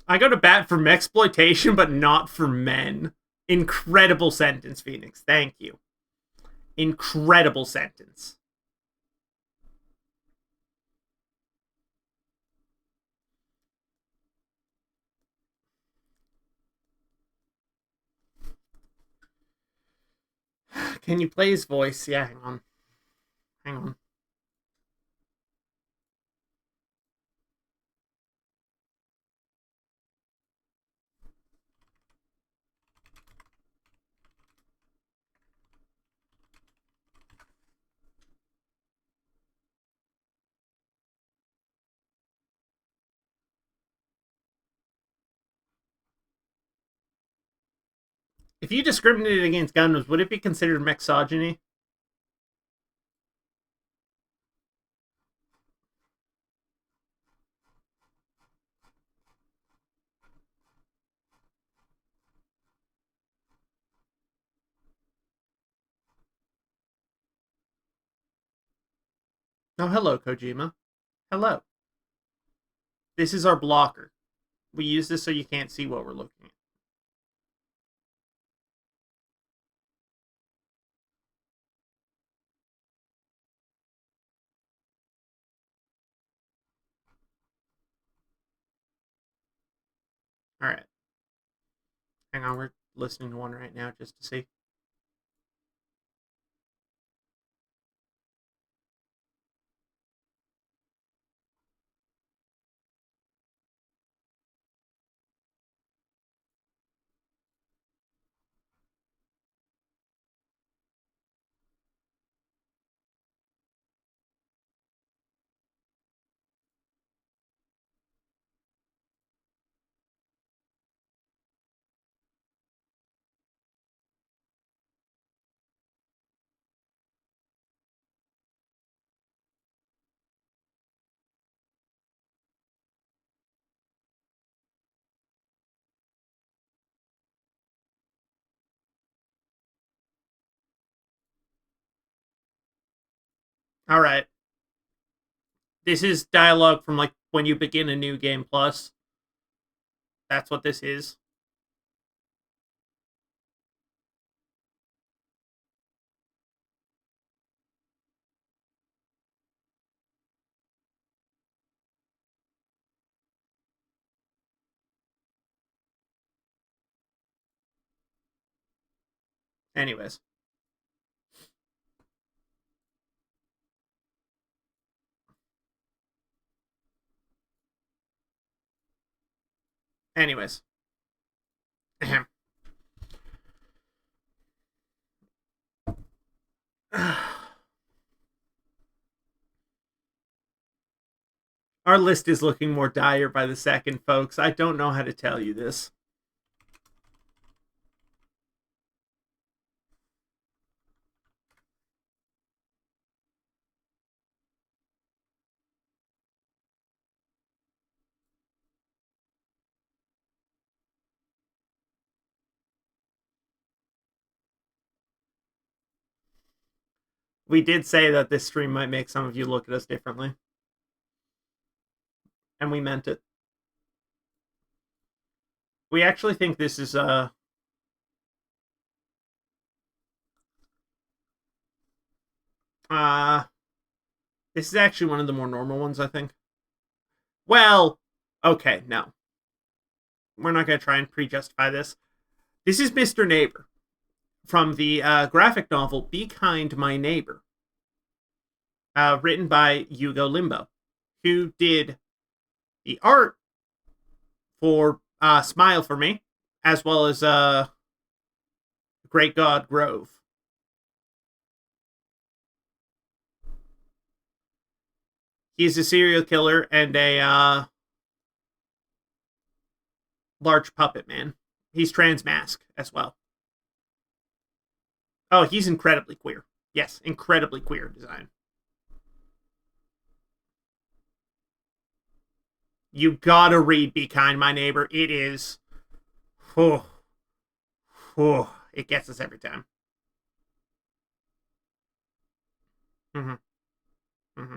I go to bat for mexploitation, but not for men. Incredible sentence, Phoenix. Thank you. Incredible sentence. Can you play his voice? Yeah, hang on. Hang on. If you discriminated against Gundams, would it be considered mexogyny? Oh, hello, Kojima. Hello. This is our blocker. We use this so you can't see what we're looking at. All right. Hang on, we're listening to one right now just to see. All right. This is dialogue from like when you begin a new game plus. That's what this is. Anyways. Anyways. Our list is looking more dire by the second, folks. I don't know how to tell you this. We did say that this stream might make some of you look at us differently. And we meant it. We actually think this is this is actually one of the more normal ones, I think. Well, okay, no. We're not going to try and pre-justify this. This is Mr. Neighbor from the graphic novel Be Kind, My Neighbor, written by Hugo Limbo, who did the art for Smile for Me, as well as Great God Grove. He's a serial killer and a large puppet man. He's transmask as well. Oh, he's incredibly queer. Yes, incredibly queer design. You gotta read Be Kind, My Neighbor. It is. Oh, oh, it gets us every time. Mm-hmm. Mm-hmm.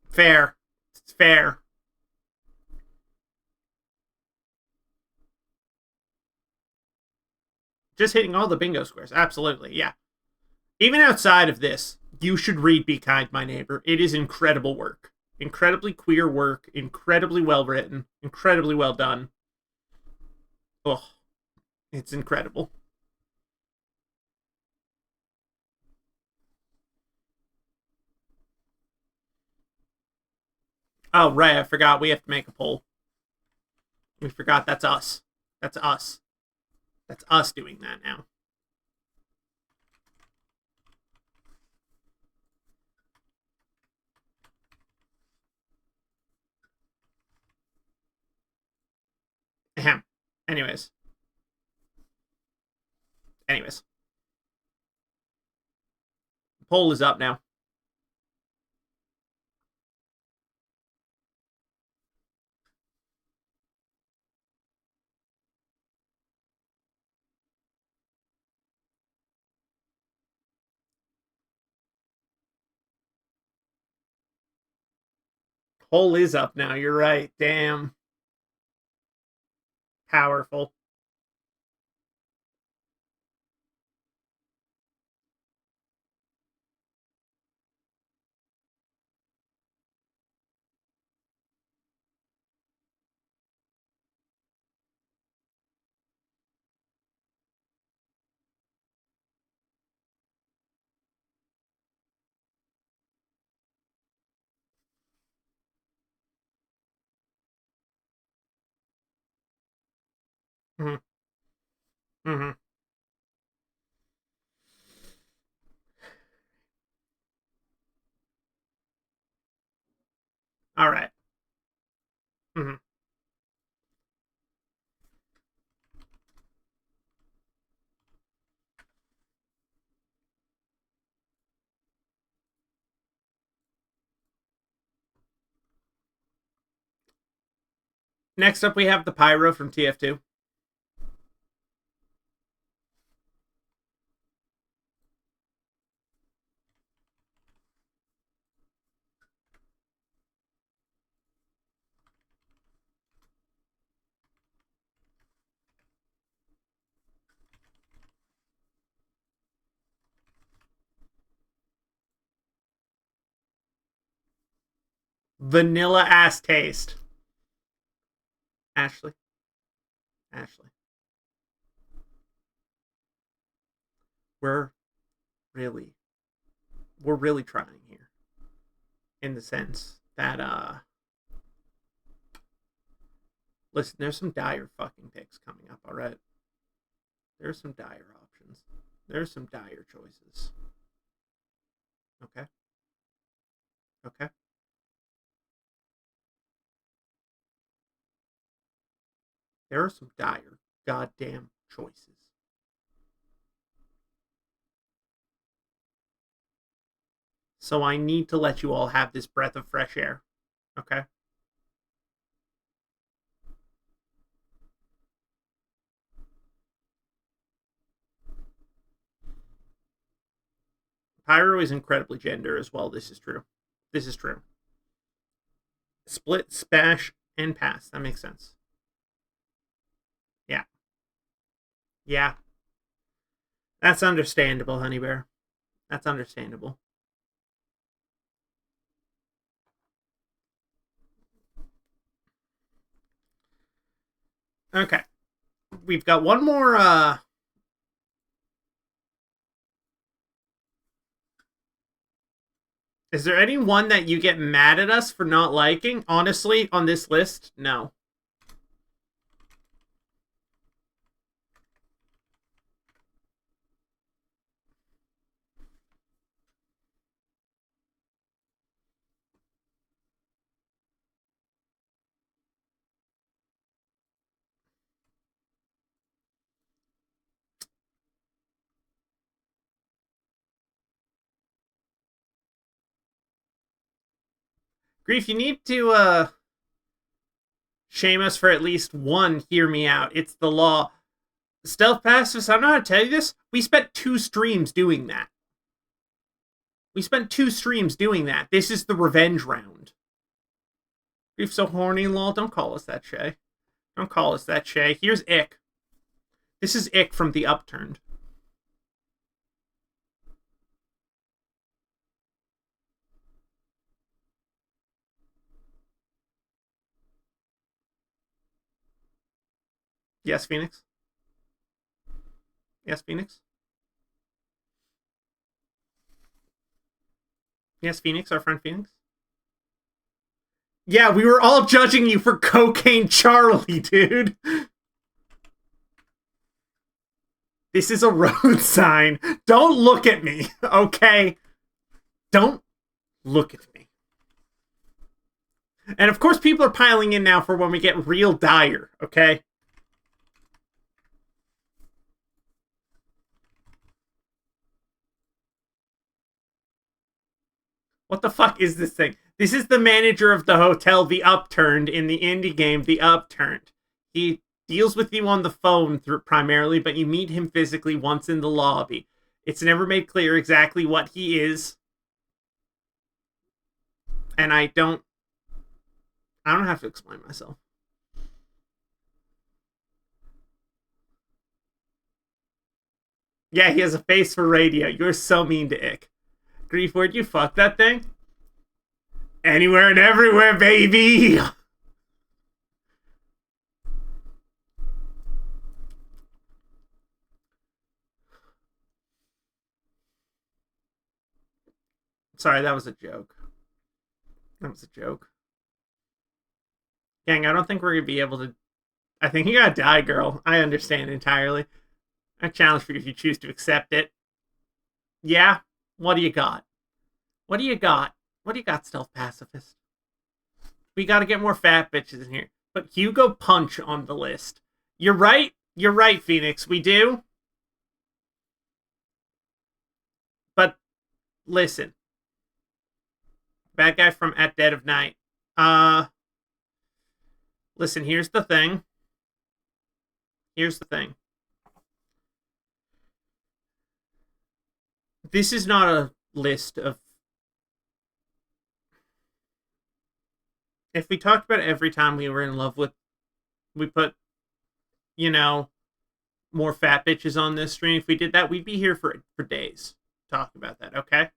Fair. It's fair. Just hitting all the bingo squares. Absolutely. Yeah. Even outside of this, you should read Be Kind, My Neighbor. It is incredible work. Incredibly queer work. Incredibly well written. Incredibly well done. Oh, it's incredible. Oh, right. I forgot. We have to make a poll. We forgot that's us. That's us. That's us doing that now. Ahem. Anyways. Anyways. The poll is up now. Poll is up now. You're right. Damn. Powerful. Mm-hmm. Mm-hmm. All right. Mm-hmm. Next up, we have the Pyro from TF2. Vanilla ass taste. Ashley. Ashley. We're really trying here. In the sense that listen, there's some dire fucking picks coming up, alright? There's some dire options. There's some dire choices. Okay? Okay? There are some dire goddamn choices. So I need to let you all have this breath of fresh air. Okay? Pyro is incredibly gender as well. This is true. This is true. Split, spash, and pass. That makes sense. Yeah. Yeah. That's understandable, Honey Bear. That's understandable. Okay. We've got one more Is there any one that you get mad at us for not liking? Honestly, on this list, no. Grief, you need to shame us for at least one. Hear me out. It's the law. Stealth Pacifist, I don't know how to tell you this. We spent 2 streams doing that. We spent 2 streams doing that. This is the revenge round. Grief so horny, lol. Don't call us that, Shay. Don't call us that, Shay. Here's Ick. This is Ick from The Upturned. Yes, Phoenix? Yes, Phoenix? Yes, Phoenix, our friend Phoenix? Yeah, we were all judging you for Cocaine Charlie, dude. This is a road sign. Don't look at me, okay? Don't look at me. And of course, people are piling in now for when we get real dire, okay? What the fuck is this thing? This is the manager of the hotel, The Upturned, in the indie game, The Upturned. He deals with you on the phone primarily, but you meet him physically once in the lobby. It's never made clear exactly what he is. And I don't I don't have to explain myself. Yeah, he has a face for radio. You're so mean to Ick. Grief, where'd you fuck that thing? Anywhere and everywhere, baby! Sorry, that was a joke. That was a joke. Gang, I don't think we're gonna be able to. I think you gotta die, girl. I understand entirely. I challenge for you if you choose to accept it. Yeah? What do you got? What do you got? What do you got, stealth pacifist? We gotta get more fat bitches in here. But Hugo Punch on the list. You're right. You're right, Phoenix. We do. But listen. Bad guy from At Dead of Night. Listen, here's the thing. Here's the thing. This is not a list of... If we talked about every time we were in love with... We put, you know, more fat bitches on this stream. If we did that, we'd be here for days talking about that, okay?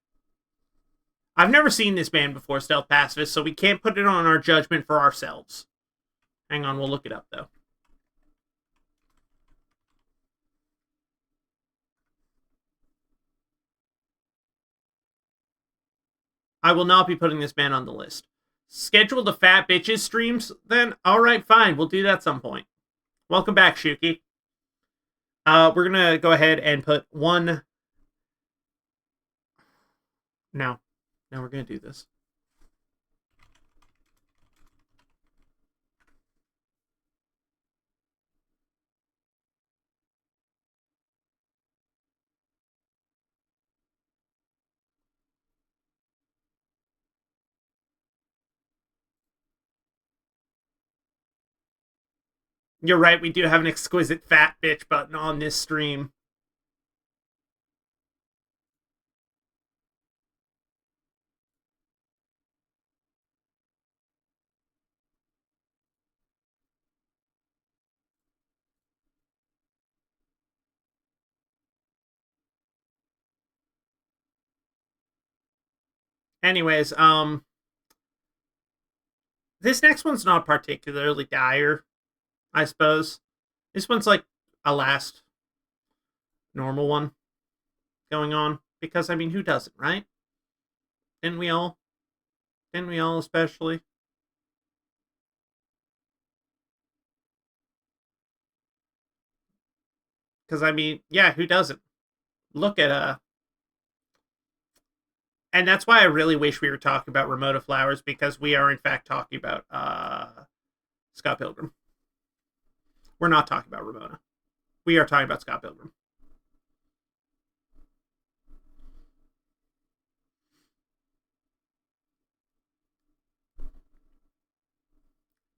I've never seen this band before, Stealth Pacifist, so we can't put it on our judgment for ourselves. Hang on, we'll look it up, though. I will not be putting this band on the list. Schedule the Fat Bitches streams, then? Alright, fine, we'll do that at some point. Welcome back, Shuki. We're gonna go ahead and put one... No, we're gonna do this. You're right, we do have an exquisite fat bitch button on this stream. Anyways, this next one's not particularly dire, I suppose. This one's like a last normal one going on. Because, I mean, who doesn't, right? Didn't we all? Didn't we all especially? Because, I mean, yeah, who doesn't? Look at, and that's why I really wish we were talking about Ramona Flowers, because we are, in fact, talking about, Scott Pilgrim. We're not talking about Ramona. We are talking about Scott Pilgrim.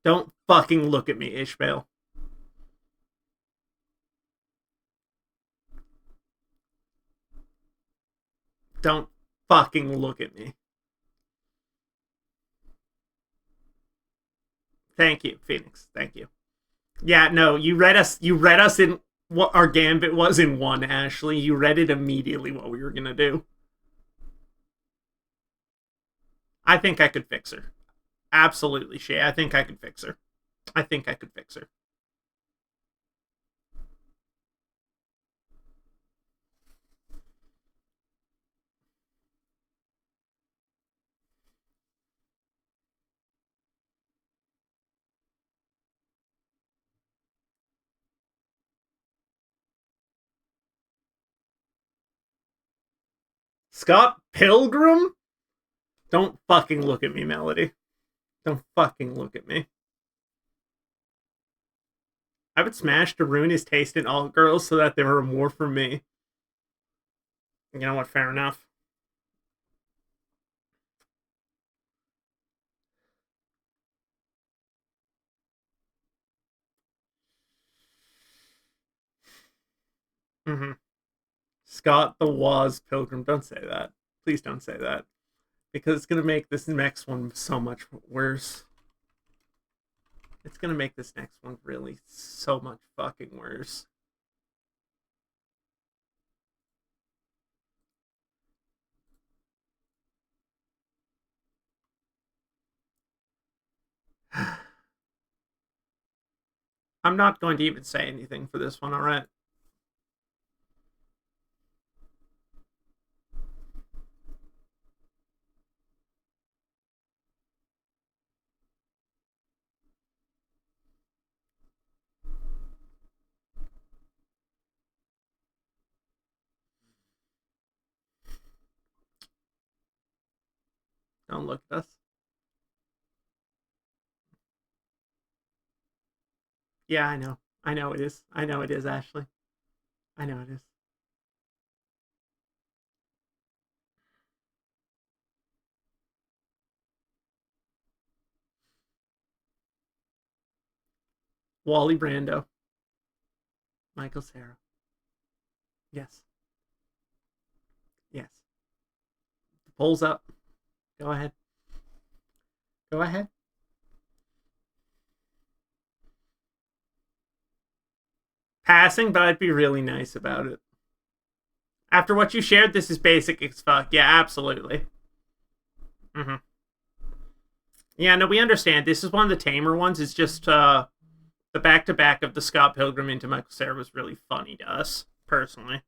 Don't fucking look at me, Ishmael. Don't fucking look at me. Thank you, Phoenix. Thank you. Yeah, no, you read us in what our gambit was in one, Ashley. You read it immediately what we were gonna do. I think I could fix her. Absolutely, Shay. I think I could fix her. I think I could fix her. Scott Pilgrim? Don't fucking look at me, Melody. Don't fucking look at me. I would smash to ruin his taste in all girls so that there were more for me. You know what? Fair enough. Mm-hmm. Scott the Waz Pilgrim. Don't say that. Please don't say that. Because it's going to make this next one so much worse. It's gonna make this next one really so much fucking worse. I'm not going to even say anything for this one, alright? Don't look at us. Yeah, I know. I know it is. I know it is, Ashley. I know it is. Wally Brando. Michael Cera. Yes. Yes. The poll's up. Go ahead. Go ahead. Passing, but I'd be really nice about it. After what you shared, this is basic as fuck. Yeah, absolutely. Mm-hmm. Yeah, no, we understand. This is one of the tamer ones. It's just the back-to-back of the Scott Pilgrim into Michael Cera was really funny to us, personally.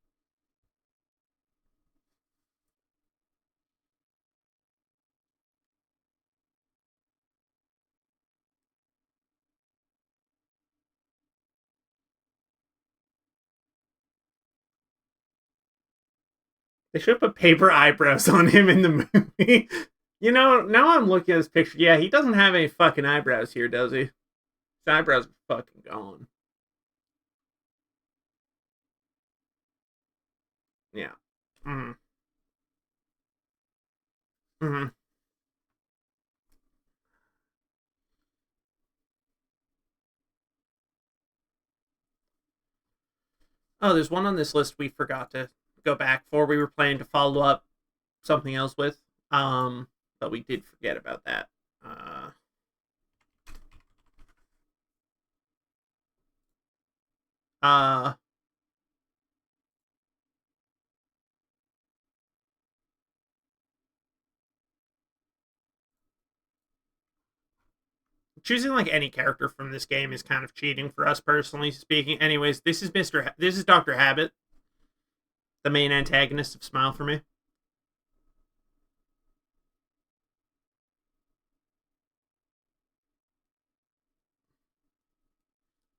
They should put paper eyebrows on him in the movie. You know, now I'm looking at this picture. Yeah, he doesn't have any fucking eyebrows here, does he? His eyebrows are fucking gone. Yeah. Mm-hmm. Mm-hmm. Oh, there's one on this list we forgot to go back for. We were planning to follow up something else with, but we did forget about that. Uh, Choosing like any character from this game is kind of cheating for us personally speaking. Anyways, this is Dr. Habit, the main antagonist of Smile for Me.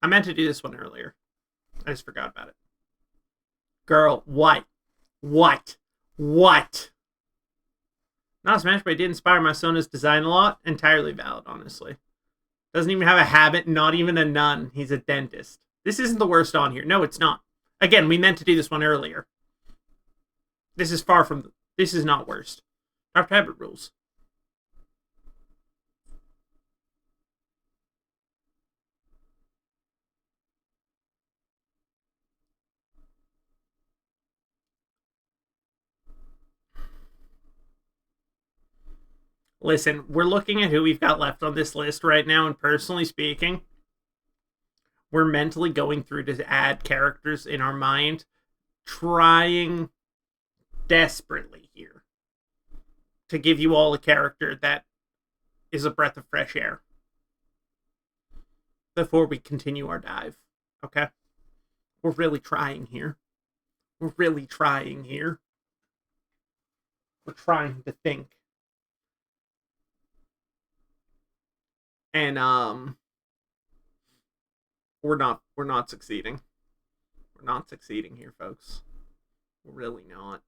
I meant to do this one earlier. I just forgot about it. Girl, what? What? What? Not Smash, but it did inspire my Sona's design a lot. Entirely valid, honestly. Doesn't even have a habit, not even a nun. He's a dentist. This isn't the worst on here. No, it's not. Again, we meant to do this one earlier. This is far from. This is not worst. Dr. Habit rules. Listen, we're looking at who we've got left on this list right now, and personally speaking, we're mentally going through to add characters in our mind, trying desperately here to give you all a character that is a breath of fresh air before we continue our dive. Okay? We're really trying here. We're really trying here. We're trying to think. And we're not succeeding. We're not succeeding here, folks. We're really not.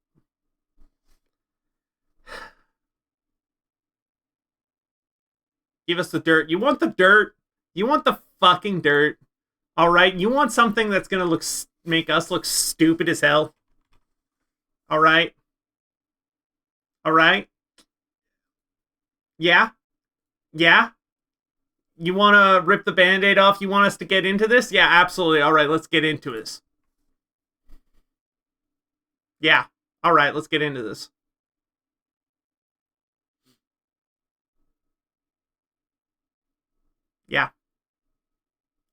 Give us the dirt. You want the dirt? You want the fucking dirt? All right. You want something that's gonna make us look stupid as hell? All right. All right. Yeah. Yeah. You want to rip the band-aid off? You want us to get into this? Yeah, absolutely. All right, let's get into this. Yeah. All right, let's get into this. Yeah.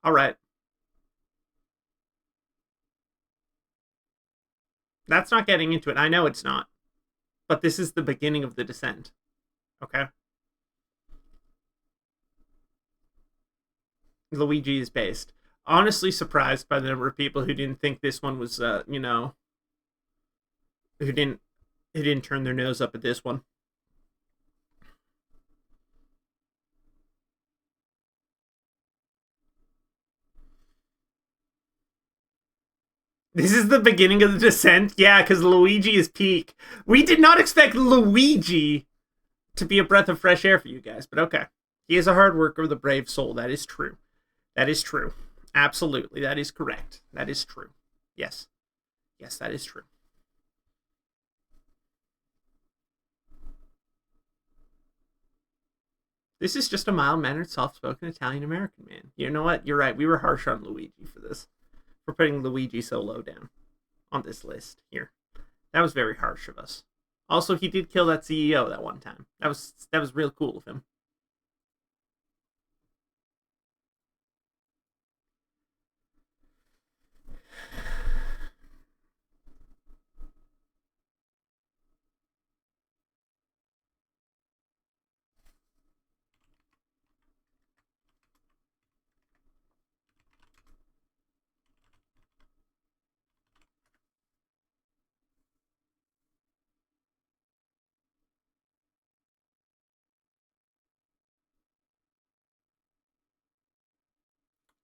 All right. That's not getting into it. I know it's not. But this is the beginning of the descent. Okay? Luigi is based. Honestly surprised by the number of people who didn't think this one was, who didn't turn their nose up at this one. This is the beginning of the descent? Yeah, because Luigi is peak. We did not expect Luigi to be a breath of fresh air for you guys, but okay. He is a hard worker with a brave soul. That is true. That is true. Absolutely. That is correct. That is true. Yes. Yes, that is true. This is just a mild-mannered, soft-spoken Italian-American man. You know what? You're right. We were harsh on Luigi for this. For putting Luigi so low down on this list here. That was very harsh of us. Also, he did kill that CEO that one time. That was real cool of him.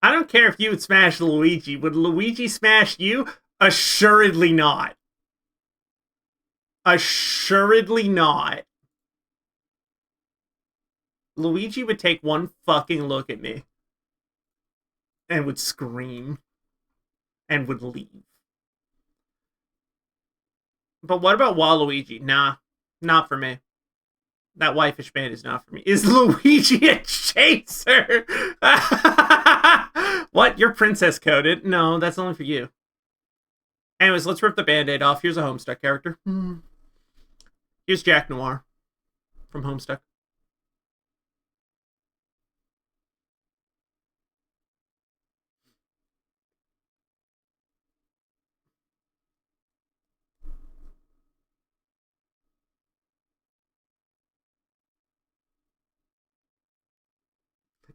I don't care if you would smash Luigi. Would Luigi smash you? Assuredly not. Assuredly not. Luigi would take one fucking look at me and would scream and would leave. But what about Waluigi? Nah, not for me. That wifeish man is not for me. Is Luigi a chaser? What? You're princess coded? No, that's only for you. Anyways, let's rip the band-aid off. Here's a Homestuck character. Here's Jack Noir from Homestuck.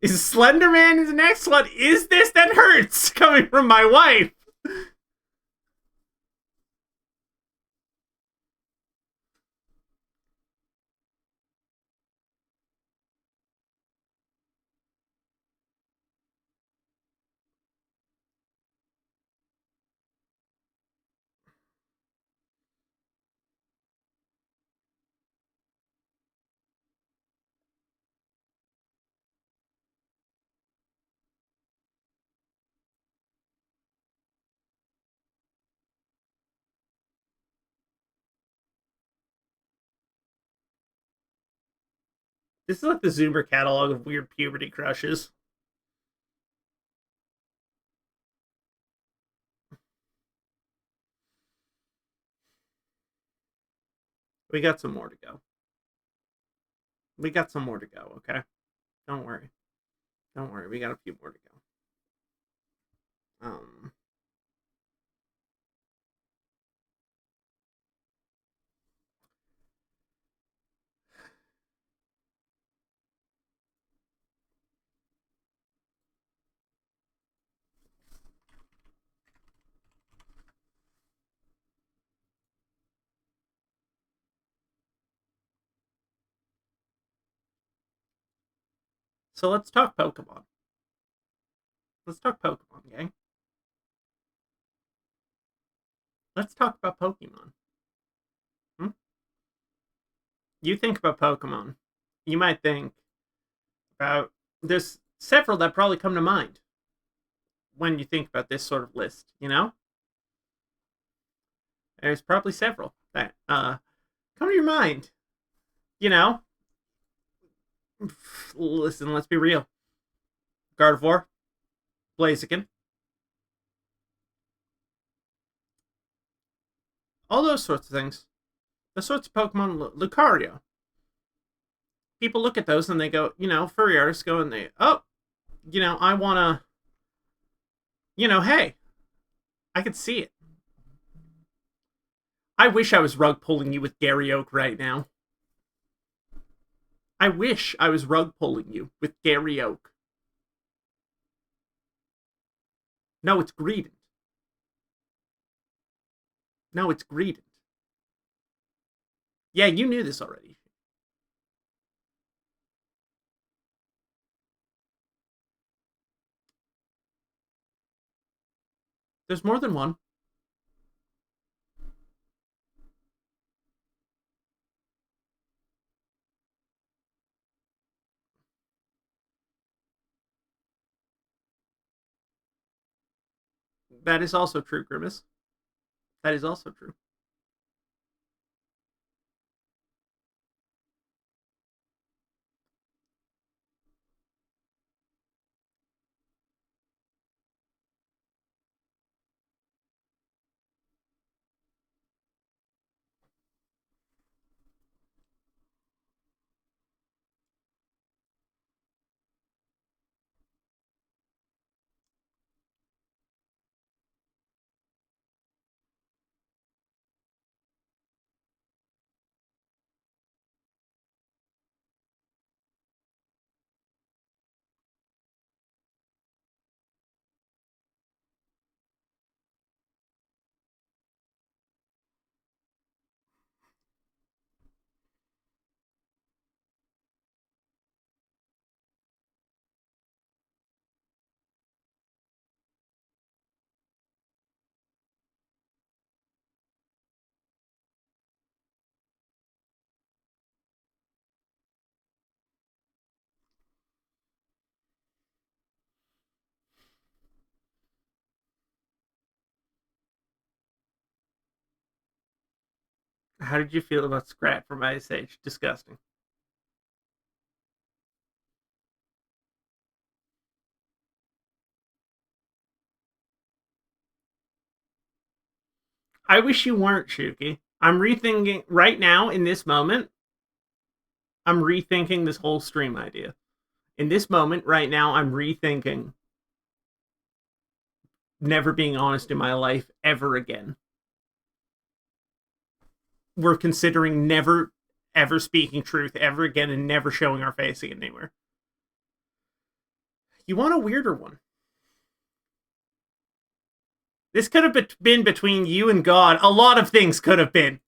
Is Slenderman is the next one? Is this? That hurts coming from my wife. This is like the Zoomer catalog of weird puberty crushes. We got some more to go. We got some more to go, okay? Don't worry. Don't worry. We got a few more to go. So let's talk Pokemon. Let's talk Pokemon, gang. Let's talk about Pokemon. You think about Pokemon. You might think about there's several that probably come to mind when you think about this sort of list, you know? There's probably several that come to your mind. You know? Listen, let's be real. Gardevoir, Blaziken, all those sorts of things. The sorts of Pokemon, Lucario. People look at those and they go, furry artists go and they, oh, I want to Hey, I could see it. I wish I was rug pulling you with Gary Oak right now. I wish I was rug pulling you with Gary Oak. No, it's Greedent. No, it's Greedent. Yeah, you knew this already. There's more than one. That is also true, Grimace. That is also true. How did you feel about Scrat from Ice Age? Disgusting. I wish you weren't, Shuki. I'm rethinking right now in this moment. I'm rethinking this whole stream idea. In this moment right now, I'm rethinking never being honest in my life ever again. We're considering never ever speaking truth ever again and never showing our face again anywhere. You want a weirder one? This could have been between you and God. A lot of things could have been.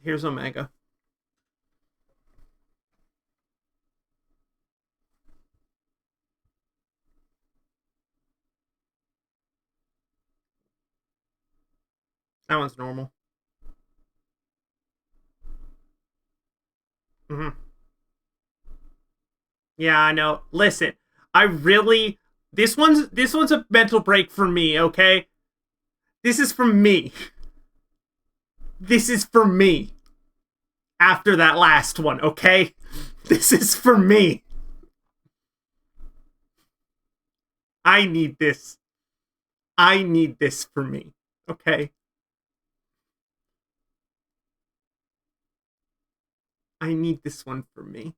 Here's Omega. That one's normal. Mm-hmm. Yeah, I know. Listen, I really this one's a mental break for me, okay? This is from me. This is for me. After that last one, okay? This is for me. I need this. I need this for me, okay? I need this one for me.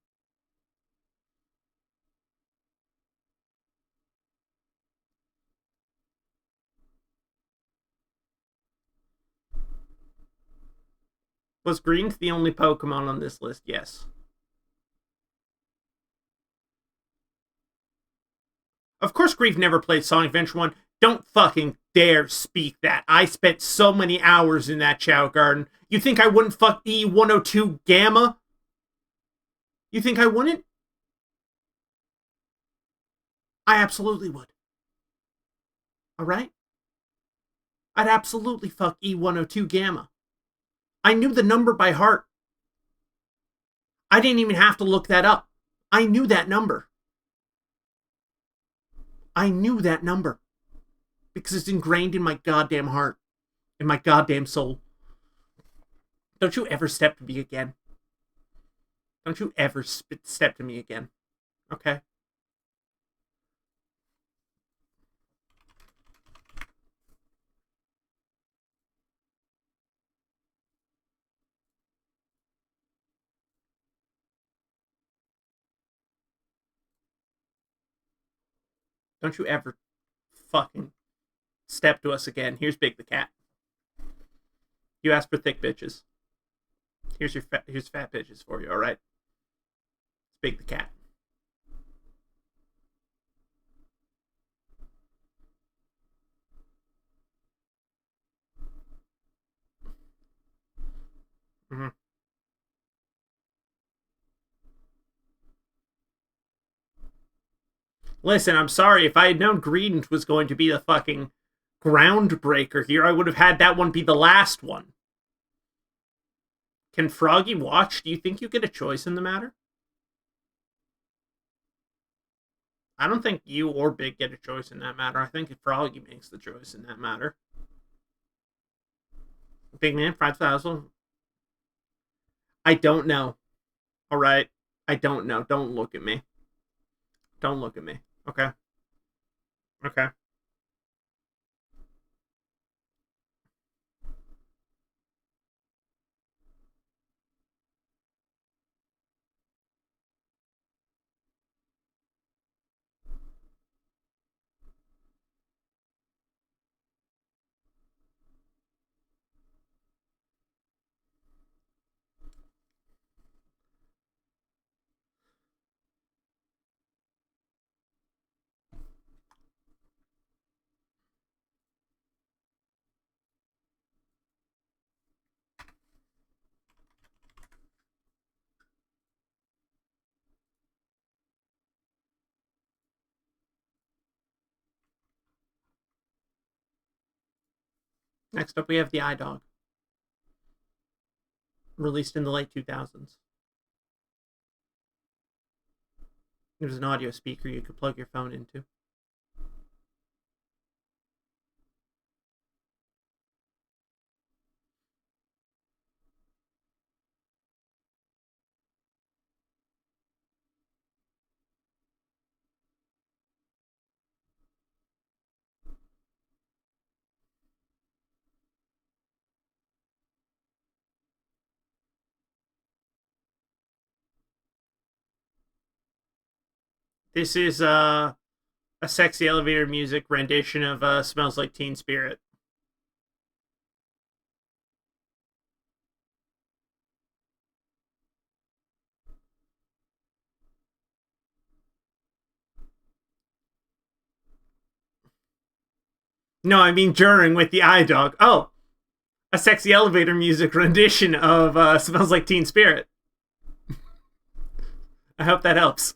Was Green's the only Pokemon on this list? Yes. Of course, Grief never played Sonic Adventure 1. Don't fucking dare speak that. I spent so many hours in that Chow Garden. You think I wouldn't fuck E102 Gamma? You think I wouldn't? I absolutely would. Alright? I'd absolutely fuck E102 Gamma. I knew the number by heart. I didn't even have to look that up. I knew that number. I knew that number because it's ingrained in my goddamn heart, in my goddamn soul. Don't you ever step to me again. Don't you ever step to me again. Okay? Don't you ever fucking step to us again. Here's Big the cat. You asked for thick bitches. Here's fat bitches for you, alright? It's Big the cat. Mm-hmm. Listen, I'm sorry. If I had known Greedent was going to be the fucking groundbreaker here, I would have had that one be the last one. Can Froggy watch? Do you think you get a choice in the matter? I don't think you or Big get a choice in that matter. I think Froggy makes the choice in that matter. Big man, 5,000. I don't know. All right. I don't know. Don't look at me. Don't look at me. Okay. Okay. Next up, we have the iDog, released in the late 2000s. It was an audio speaker you could plug your phone into. This is a sexy elevator music rendition of Smells Like Teen Spirit. No, I mean during with the iDog. Oh, a sexy elevator music rendition of Smells Like Teen Spirit. I hope that helps.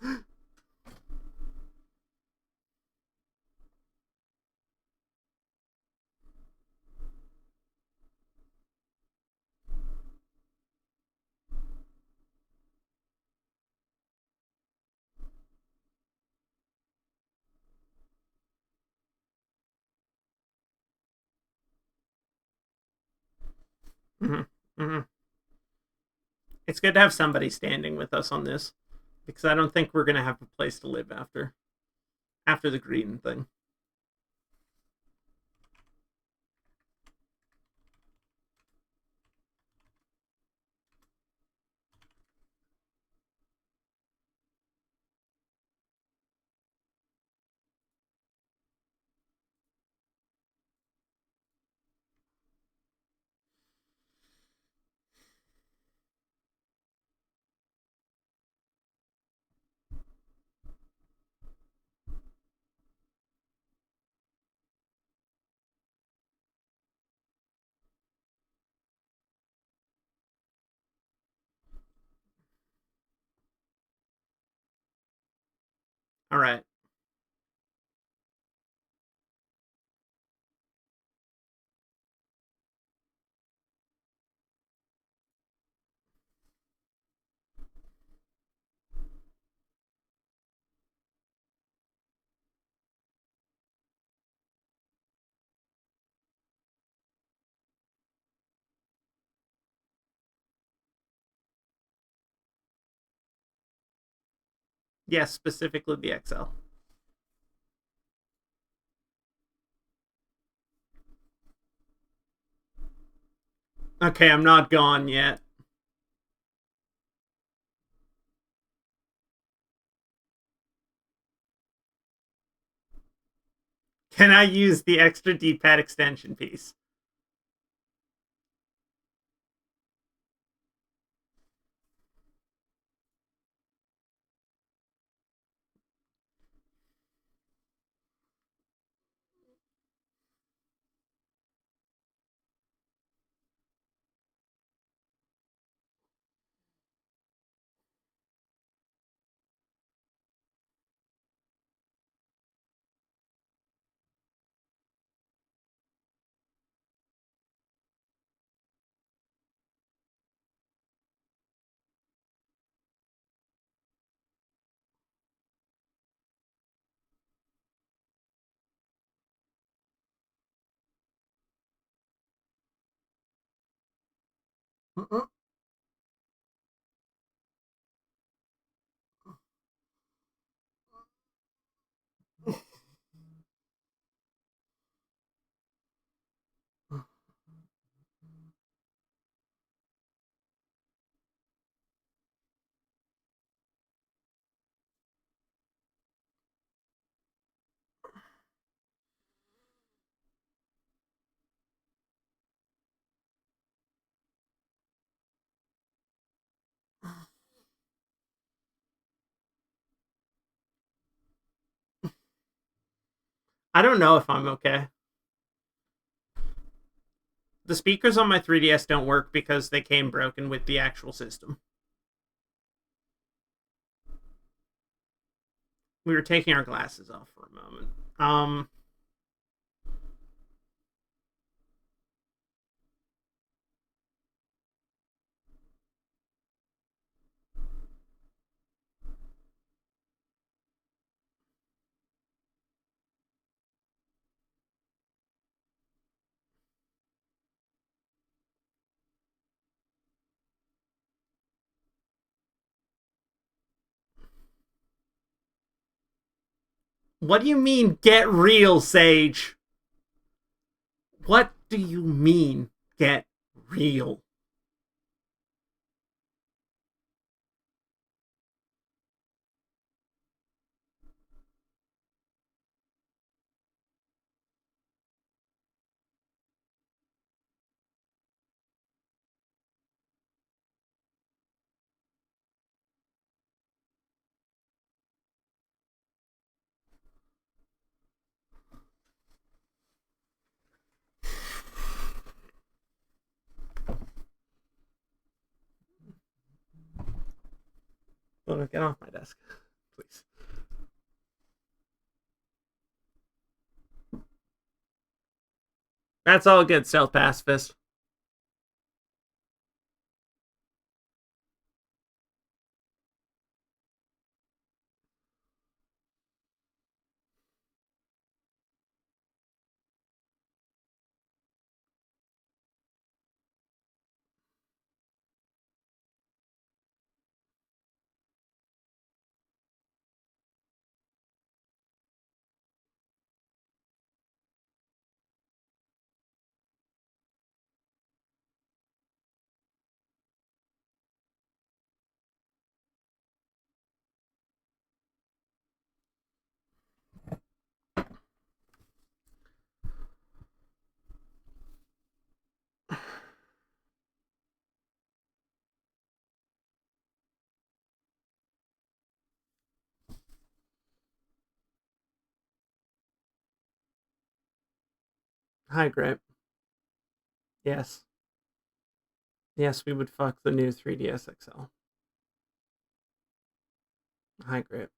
Mm-hmm. Mm-hmm. It's good to have somebody standing with us on this because I don't think we're gonna have a place to live after the green thing. All right. Yes, specifically the XL. Okay, I'm not gone yet. Can I use the extra D-pad extension piece? I don't know if I'm okay. The speakers on my 3DS don't work because they came broken with the actual system. We were taking our glasses off for a moment. What do you mean, get real, Sage? What do you mean, get real? Get off my desk, please. That's all good, Stealth Pacifist. Hi, Grip. Yes. Yes, we would fuck the new 3DS XL. Hi, Grip.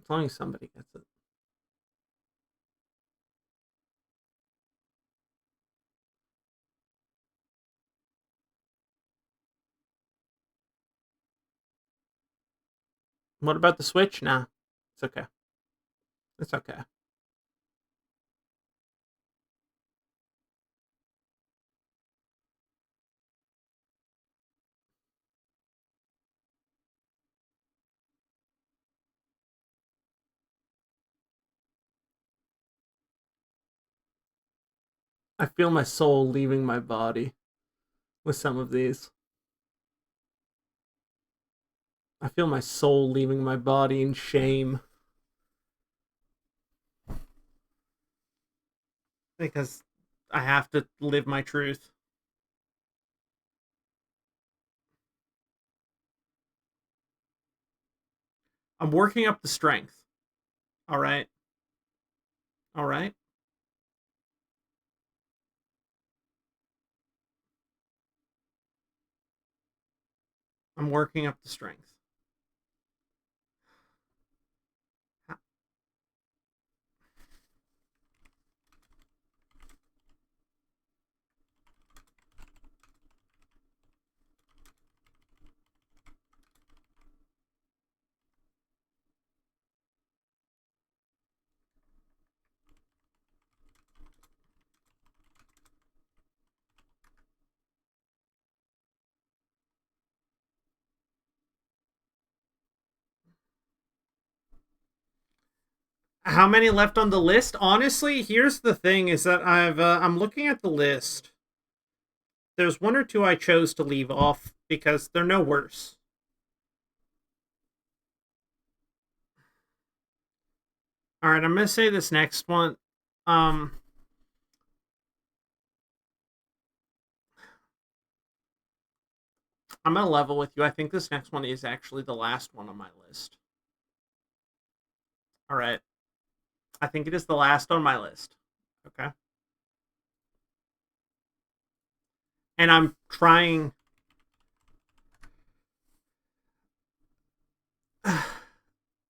As long as somebody gets it. What about the Switch? Nah. It's okay. It's okay. I feel my soul leaving my body with some of these. I feel my soul leaving my body in shame. Because I have to live my truth. I'm working up the strength. All right. All right. I'm working up the strength. How many left on the list? Honestly, here's the thing: is that I'm looking at the list. There's one or two I chose to leave off because they're no worse. All right, I'm gonna say this next one. Um, I'm gonna level with you. I think this next one is actually the last one on my list. All right, I think it is the last on my list. Okay, and I'm trying.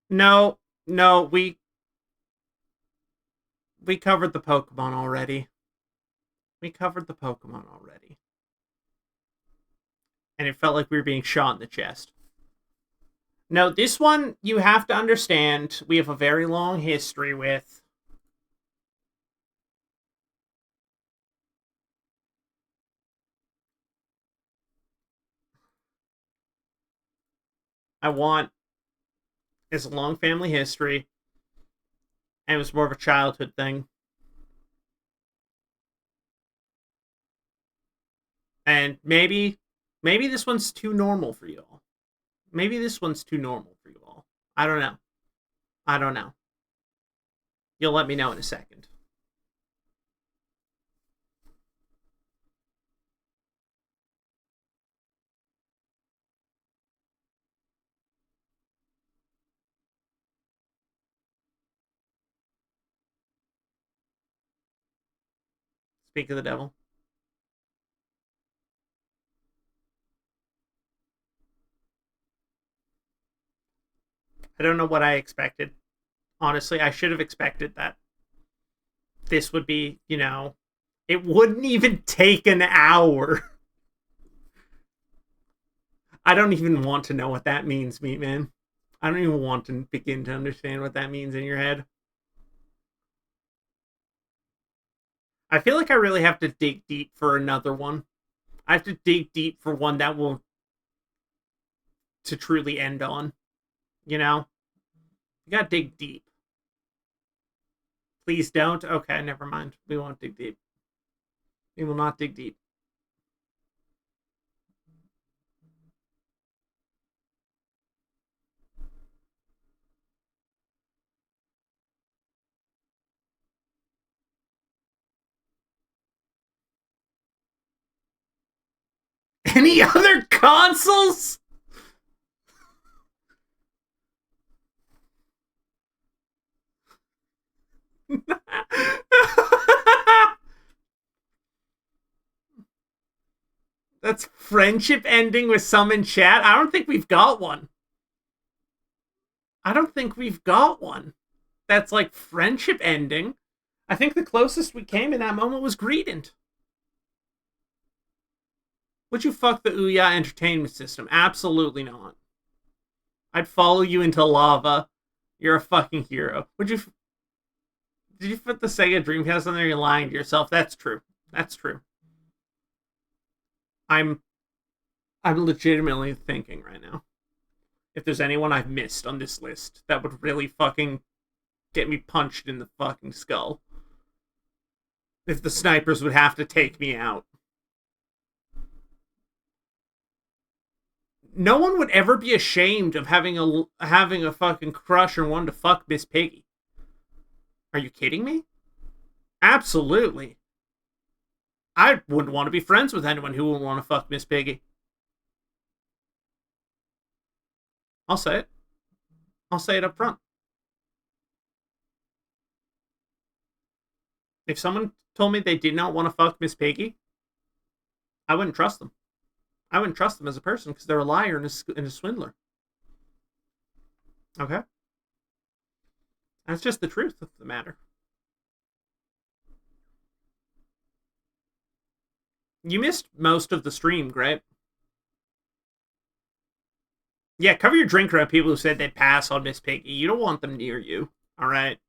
No, no, we covered the Pokemon already. We covered the Pokemon already. And it felt like we were being shot in the chest. No, this one you have to understand we have a very long history with. I want it's a long family history, and it was more of a childhood thing. And maybe this one's too normal for you all. Maybe this one's too normal for you all. I don't know. I don't know. You'll let me know in a second. Speak of the devil. I don't know what I expected. Honestly, I should have expected that this would be, it wouldn't even take an hour. I don't even want to know what that means, Meat Man. I don't even want to begin to understand what that means in your head. I feel like I really have to dig deep for another one. I have to dig deep for one that will to truly end on. You know? You gotta dig deep. Please don't. Okay, never mind. We won't dig deep. We will not dig deep. Any other consoles? That's friendship ending with some in chat. I don't think we've got one. I don't think we've got one. That's like friendship ending. I think the closest we came in that moment was Greedent. Would you fuck the Ouya entertainment system? Absolutely not. I'd follow you into lava. You're a fucking hero. Would you? Did you put the Sega Dreamcast on there? You're lying to yourself. That's true. That's true. I'm I'm legitimately thinking right now if there's anyone I've missed on this list that would really fucking get me punched in the fucking skull. if the snipers would have to take me out. No one would ever be ashamed of having a fucking crush or wanting to fuck Miss Piggy. Are you kidding me? Absolutely. I wouldn't want to be friends with anyone who wouldn't want to fuck Miss Piggy. I'll say it. I'll say it up front. If someone told me they did not want to fuck Miss Piggy, I wouldn't trust them. I wouldn't trust them as a person because they're a liar and a swindler. Okay? That's just the truth of the matter. You missed most of the stream, Grape. Yeah, cover your drink around people who said they'd pass on Miss Piggy. You don't want them near you, alright?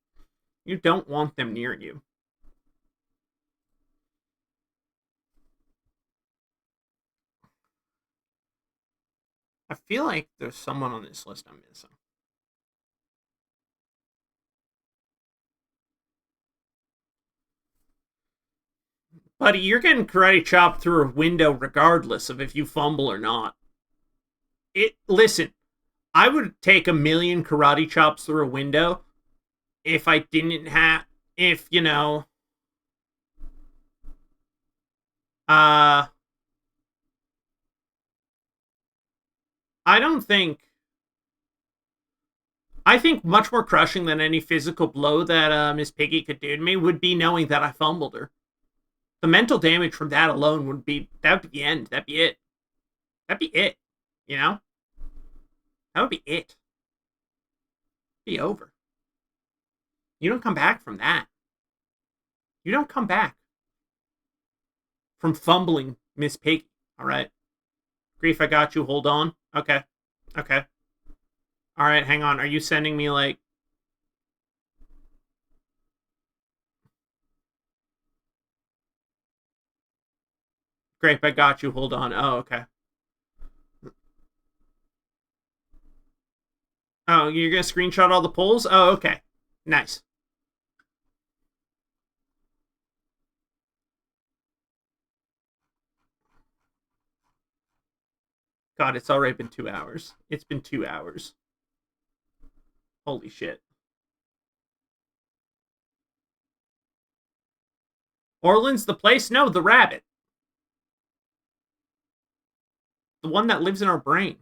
You don't want them near you. I feel like there's someone on this list I'm missing. Buddy, you're getting karate chopped through a window regardless of if you fumble or not. Listen, I would take 1,000,000 karate chops through a window if I didn't have, if, you know, I don't think, I think much more crushing than any physical blow that Miss Piggy could do to me would be knowing that I fumbled her. The mental damage from that alone would be the end. That'd be it. That'd be it. You know? That would be it. It'd be over. You don't come back from that. You don't come back from fumbling Miss Piggy, alright? Grief, I got you. Hold on. Okay. Okay. Alright, hang on. Are you sending me, like... Grape, I got you. Hold on. Oh, okay. Oh, you're gonna screenshot all the polls? Oh, okay. Nice. God, it's already been 2 hours. It's been 2 hours. Holy shit. Orland's the place? No, the rabbit. The one that lives in our brain.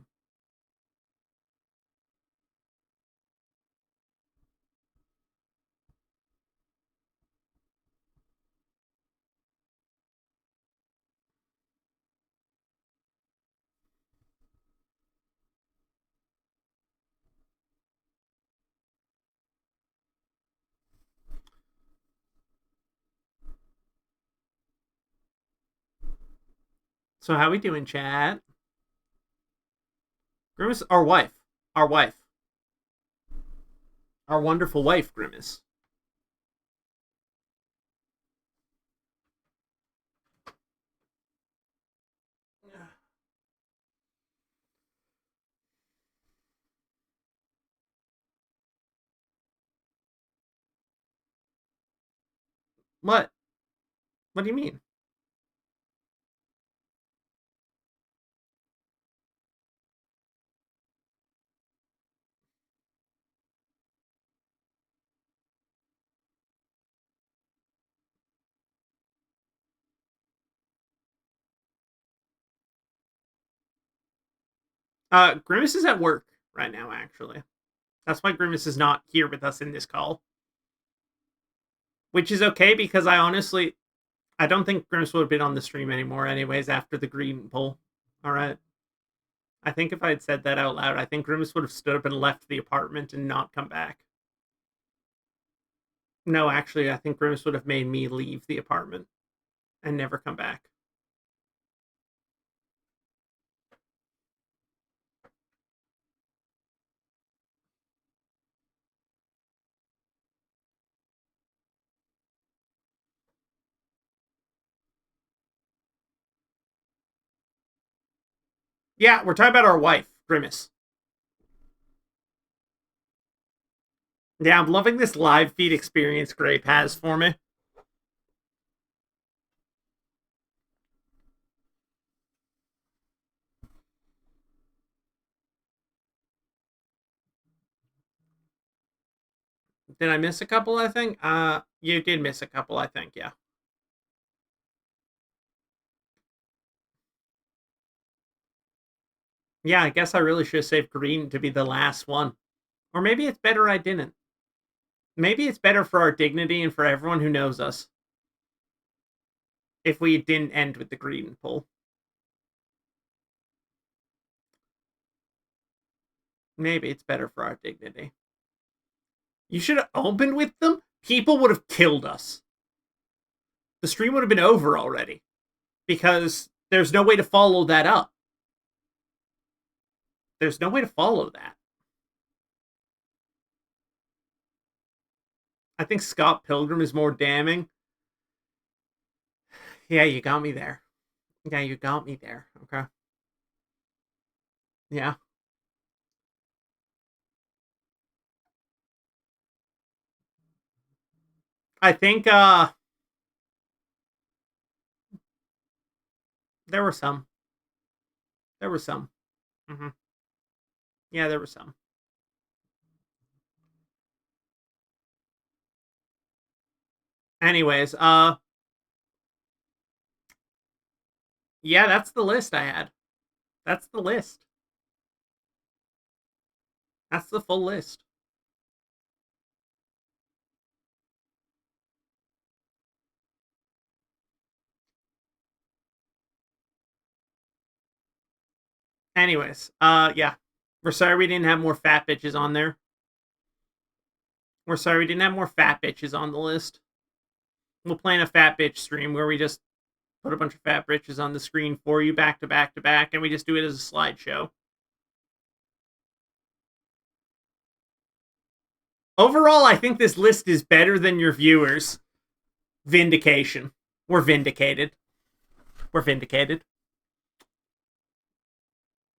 So how we doing, chat? Grimace, our wife. Our wife. Our wonderful wife, Grimace. What? What do you mean? Grimace is at work right now, actually. That's why Grimace is not here with us in this call. Which is okay because I don't think Grimace would have been on the stream anymore anyways after the green poll. Alright. I think if I had said that out loud, I think Grimace would have stood up and left the apartment and not come back. No, actually, I think Grimace would have made me leave the apartment and never come back. Yeah, we're talking about our wife, Grimace. Yeah, I'm loving this live feed experience Grape has for me. Did I miss a couple, I think? You did miss a couple, I think, yeah. Yeah, I guess I really should have saved green to be the last one. Or maybe it's better I didn't. Maybe it's better for our dignity and for everyone who knows us if we didn't end with the green pull. Maybe it's better for our dignity. You should have opened with them? People would have killed us. The stream would have been over already. Because there's no way to follow that up. There's no way to follow that. I think Scott Pilgrim is more damning. Yeah, you got me there. Yeah, you got me there. Okay. Yeah. I think there were some. There were some. Mm-hmm. Yeah, there were some. Anyways, yeah, that's the list I had. That's the list. That's the full list. Anyways, yeah. We're sorry we didn't have more fat bitches on there. We're sorry we didn't have more fat bitches on the list. We'll plan a fat bitch stream where we just put a bunch of fat bitches on the screen for you back to back to back, and we just do it as a slideshow. Overall, I think this list is better than your viewers. Vindication. We're vindicated. We're vindicated.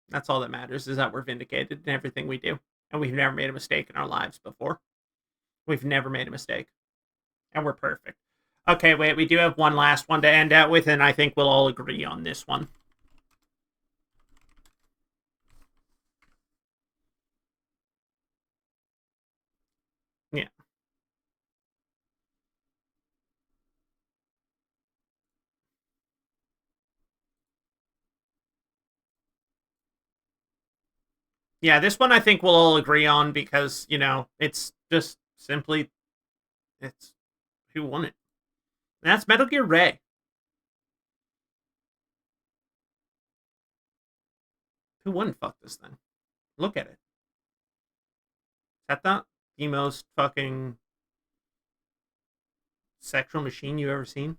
That's all that matters, is that we're vindicated in everything we do. And we've never made a mistake in our lives before. We've never made a mistake. And we're perfect. Okay, wait, we do have one last one to end out with, and I think we'll all agree on this one. Yeah. Yeah, this one I think we'll all agree on because, you know, it's just simply, it's who won it. And that's Metal Gear Ray. Who wouldn't fuck this thing? Look at it. Is that not the most fucking sexual machine you've ever seen?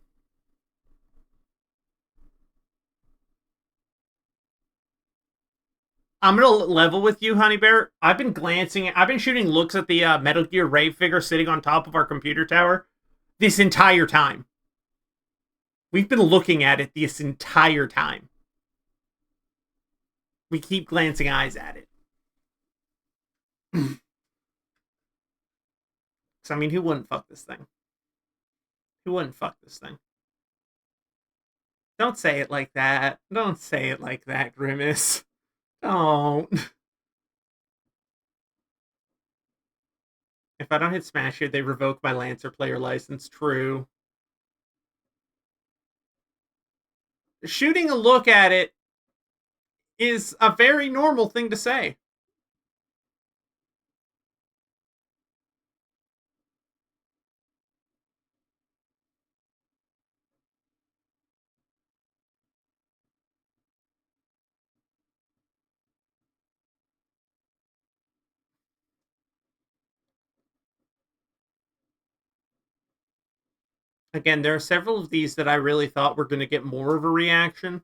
I'm gonna level with you, Honey Bear. I've been shooting looks at the Metal Gear Ray figure sitting on top of our computer tower this entire time. We've been looking at it this entire time. We keep glancing eyes at it. So, I mean, who wouldn't fuck this thing? Who wouldn't fuck this thing? Don't say it like that. Don't say it like that, Grimace. Don't. If I don't hit smash here, they revoke my Lancer player license. True. Shooting a look at it is a very normal thing to say. Again, there are several of these that I really thought were going to get more of a reaction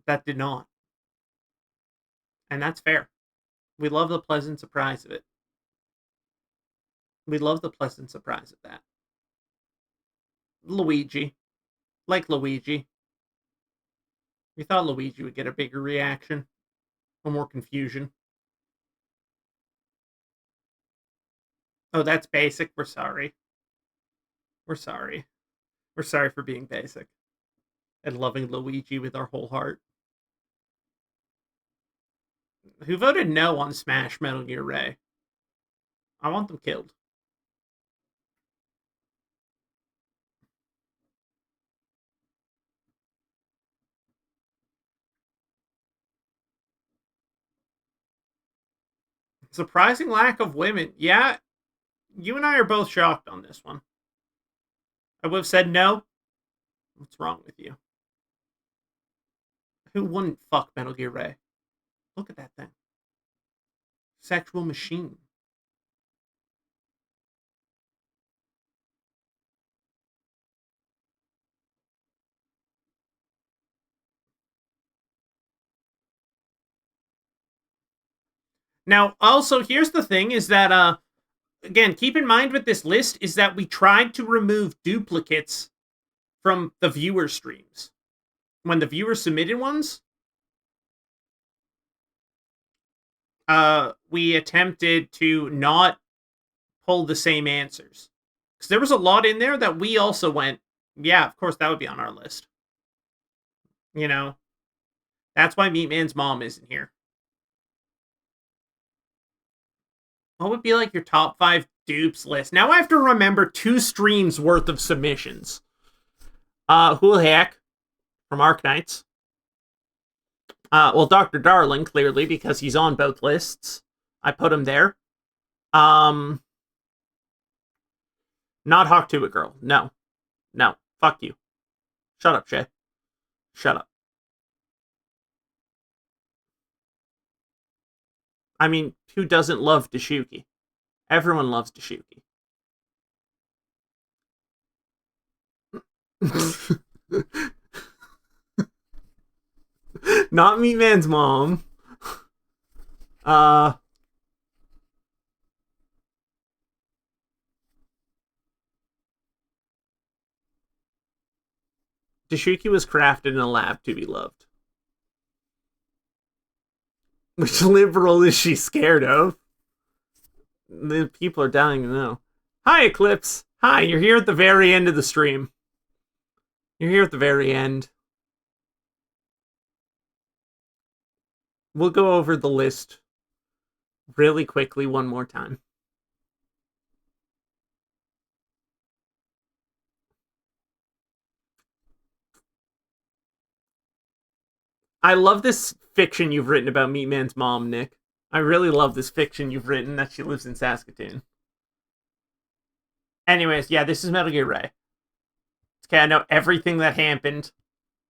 that did not. And that's fair. We love the pleasant surprise of it. We love the pleasant surprise of that. Luigi. Like Luigi. We thought Luigi would get a bigger reaction. Or more confusion. Oh, that's basic. We're sorry. We're sorry. We're sorry for being basic. And loving Luigi with our whole heart. Who voted no on Smash Metal Gear Ray? I want them killed. Surprising lack of women. Yeah, you and I are both shocked on this one. I would have said no. What's wrong with you? Who wouldn't fuck Metal Gear Ray? Look at that thing. Sexual machine. Now, also, here's the thing is that, again, keep in mind with this list is that we tried to remove duplicates from the viewer streams. When the viewers submitted ones, we attempted to not pull the same answers. Because there was a lot in there that we also went, yeah, of course, that would be on our list. You know? That's why Meatman's mom isn't here. What would be like your top 5 dupes list? Now I have to remember 2 streams worth of submissions. Hulhack from Arknights. Well, Dr. Darling, clearly, because he's on both lists. I put him there. Not Hawk to a Girl. No. No. Fuck you. Shut up, Shay. Shut up. I mean, who doesn't love Dashuki? Everyone loves Dashuki. Not Meatman's mom. Dashuki was crafted in a lab to be loved. Which liberal is she scared of? The people are dying to know. Hi, Eclipse. Hi, you're here at the very end of the stream. You're here at the very end. We'll go over the list really quickly one more time. I love this fiction you've written about Meatman's mom, Nick. I really love this fiction you've written that she lives in Saskatoon. Anyways, yeah, this is Metal Gear Ray. Okay, I know everything that happened.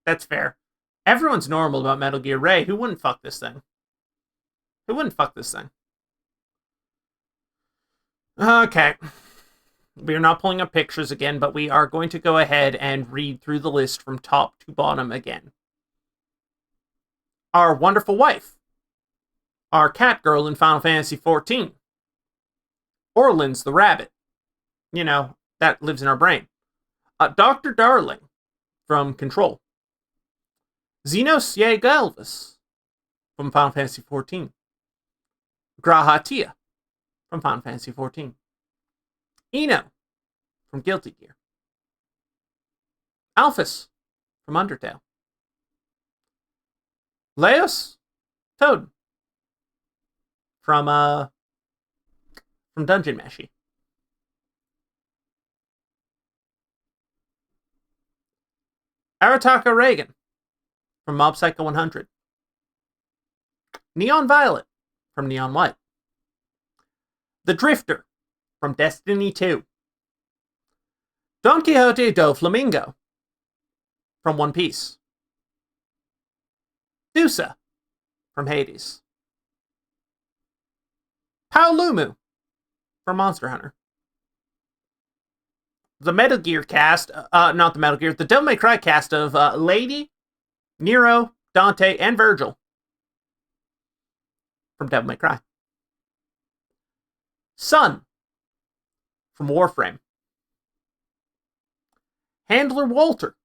That's fair. Everyone's normal about Metal Gear Ray. Who wouldn't fuck this thing? Who wouldn't fuck this thing? Okay. We are not pulling up pictures again, but we are going to go ahead and read through the list from top to bottom again. Our wonderful wife. Our cat girl in Final Fantasy XIV. Orleans the rabbit. You know, that lives in our brain. Dr. Darling from Control. Xenos Galvus from Final Fantasy XIV. Grahatia from Final Fantasy XIV. Eno from Guilty Gear. Alphys from Undertale. Leos Toad from Dungeon Meshi. Arataka Reagan from Mob Psycho 100. Neon Violet from Neon White. The Drifter from Destiny 2. Don Quixote do Flamingo from One Piece. Dusa from Hades. Paolumu from Monster Hunter. The Metal Gear cast, not the Metal Gear, the Devil May Cry cast of Lady, Nero, Dante, and Virgil from Devil May Cry. Sun from Warframe. Handler Walter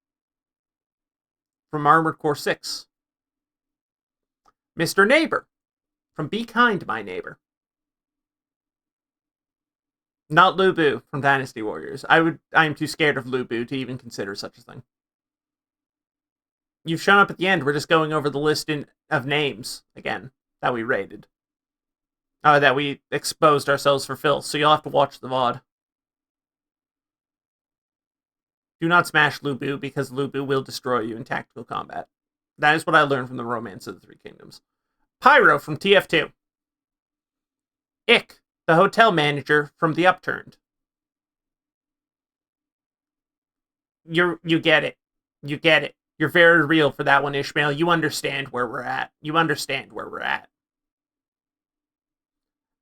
from Armored Core 6. Mr. Neighbor from Be Kind, My Neighbor. Not Lubu from Dynasty Warriors. I'm too scared of Lubu to even consider such a thing. You've shown up at the end. We're just going over the list of names again that we rated. That we exposed ourselves for filth, so you'll have to watch the VOD. Do not smash Lubu, because Lubu will destroy you in tactical combat. That is what I learned from the Romance of the Three Kingdoms. Pyro from TF2. Ick, the hotel manager from The Upturned. You get it. You get it. You're very real for that one, Ishmael. You understand where we're at. You understand where we're at.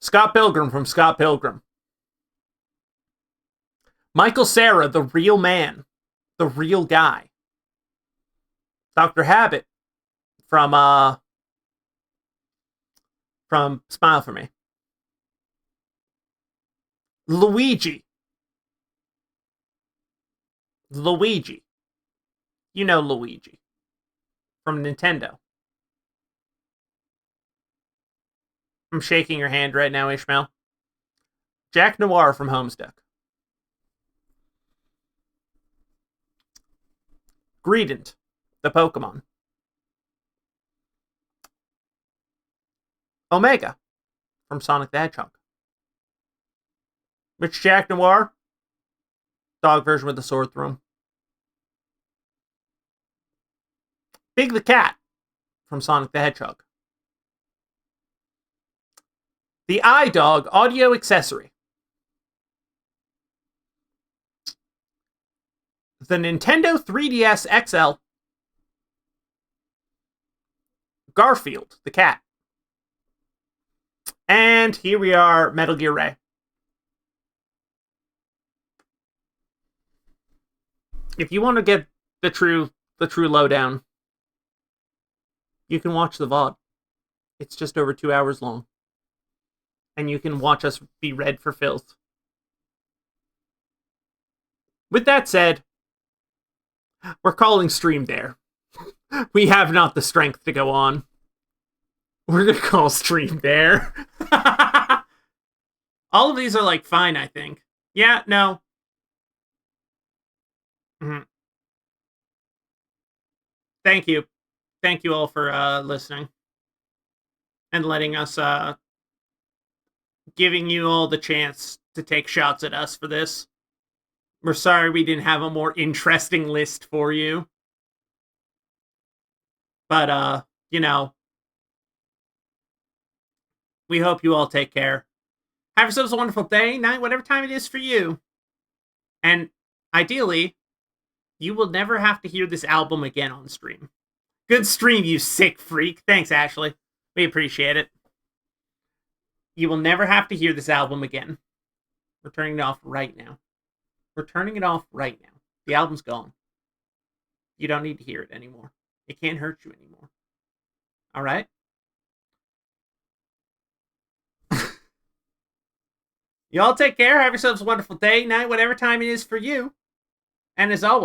Scott Pilgrim from Scott Pilgrim. Michael Cera, the real man. The real guy. Dr. Habit from Smile For Me. Luigi. You know Luigi. From Nintendo. I'm shaking your hand right now, Ishmael. Jack Noir from Homestuck. Greedent, the Pokemon. Omega from Sonic the Hedgehog. Rich Jack Noir, dog version with the sword through him. Big the Cat from Sonic the Hedgehog. The iDog audio accessory. The Nintendo 3DS XL. Garfield, the cat. And here we are, Metal Gear Ray. If you want to get the true lowdown, you can watch the VOD. It's just over 2 hours long. And you can watch us be read for filth. With that said, we're calling stream there. We have not the strength to go on. We're gonna call stream there. All of these are like fine, I think. Yeah, no. Mm-hmm. Thank you. Thank you all for listening. And letting us giving you all the chance to take shots at us for this. We're sorry we didn't have a more interesting list for you. But, you know, we hope you all take care. Have yourselves a wonderful day, night, whatever time it is for you. And ideally, you will never have to hear this album again on stream. Good stream, you sick freak. Thanks, Ashley. We appreciate it. You will never have to hear this album again. We're turning it off right now. We're turning it off right now. The album's gone. You don't need to hear it anymore. It can't hurt you anymore. All right? You all take care. Have yourselves a wonderful day, night, whatever time it is for you. And as always,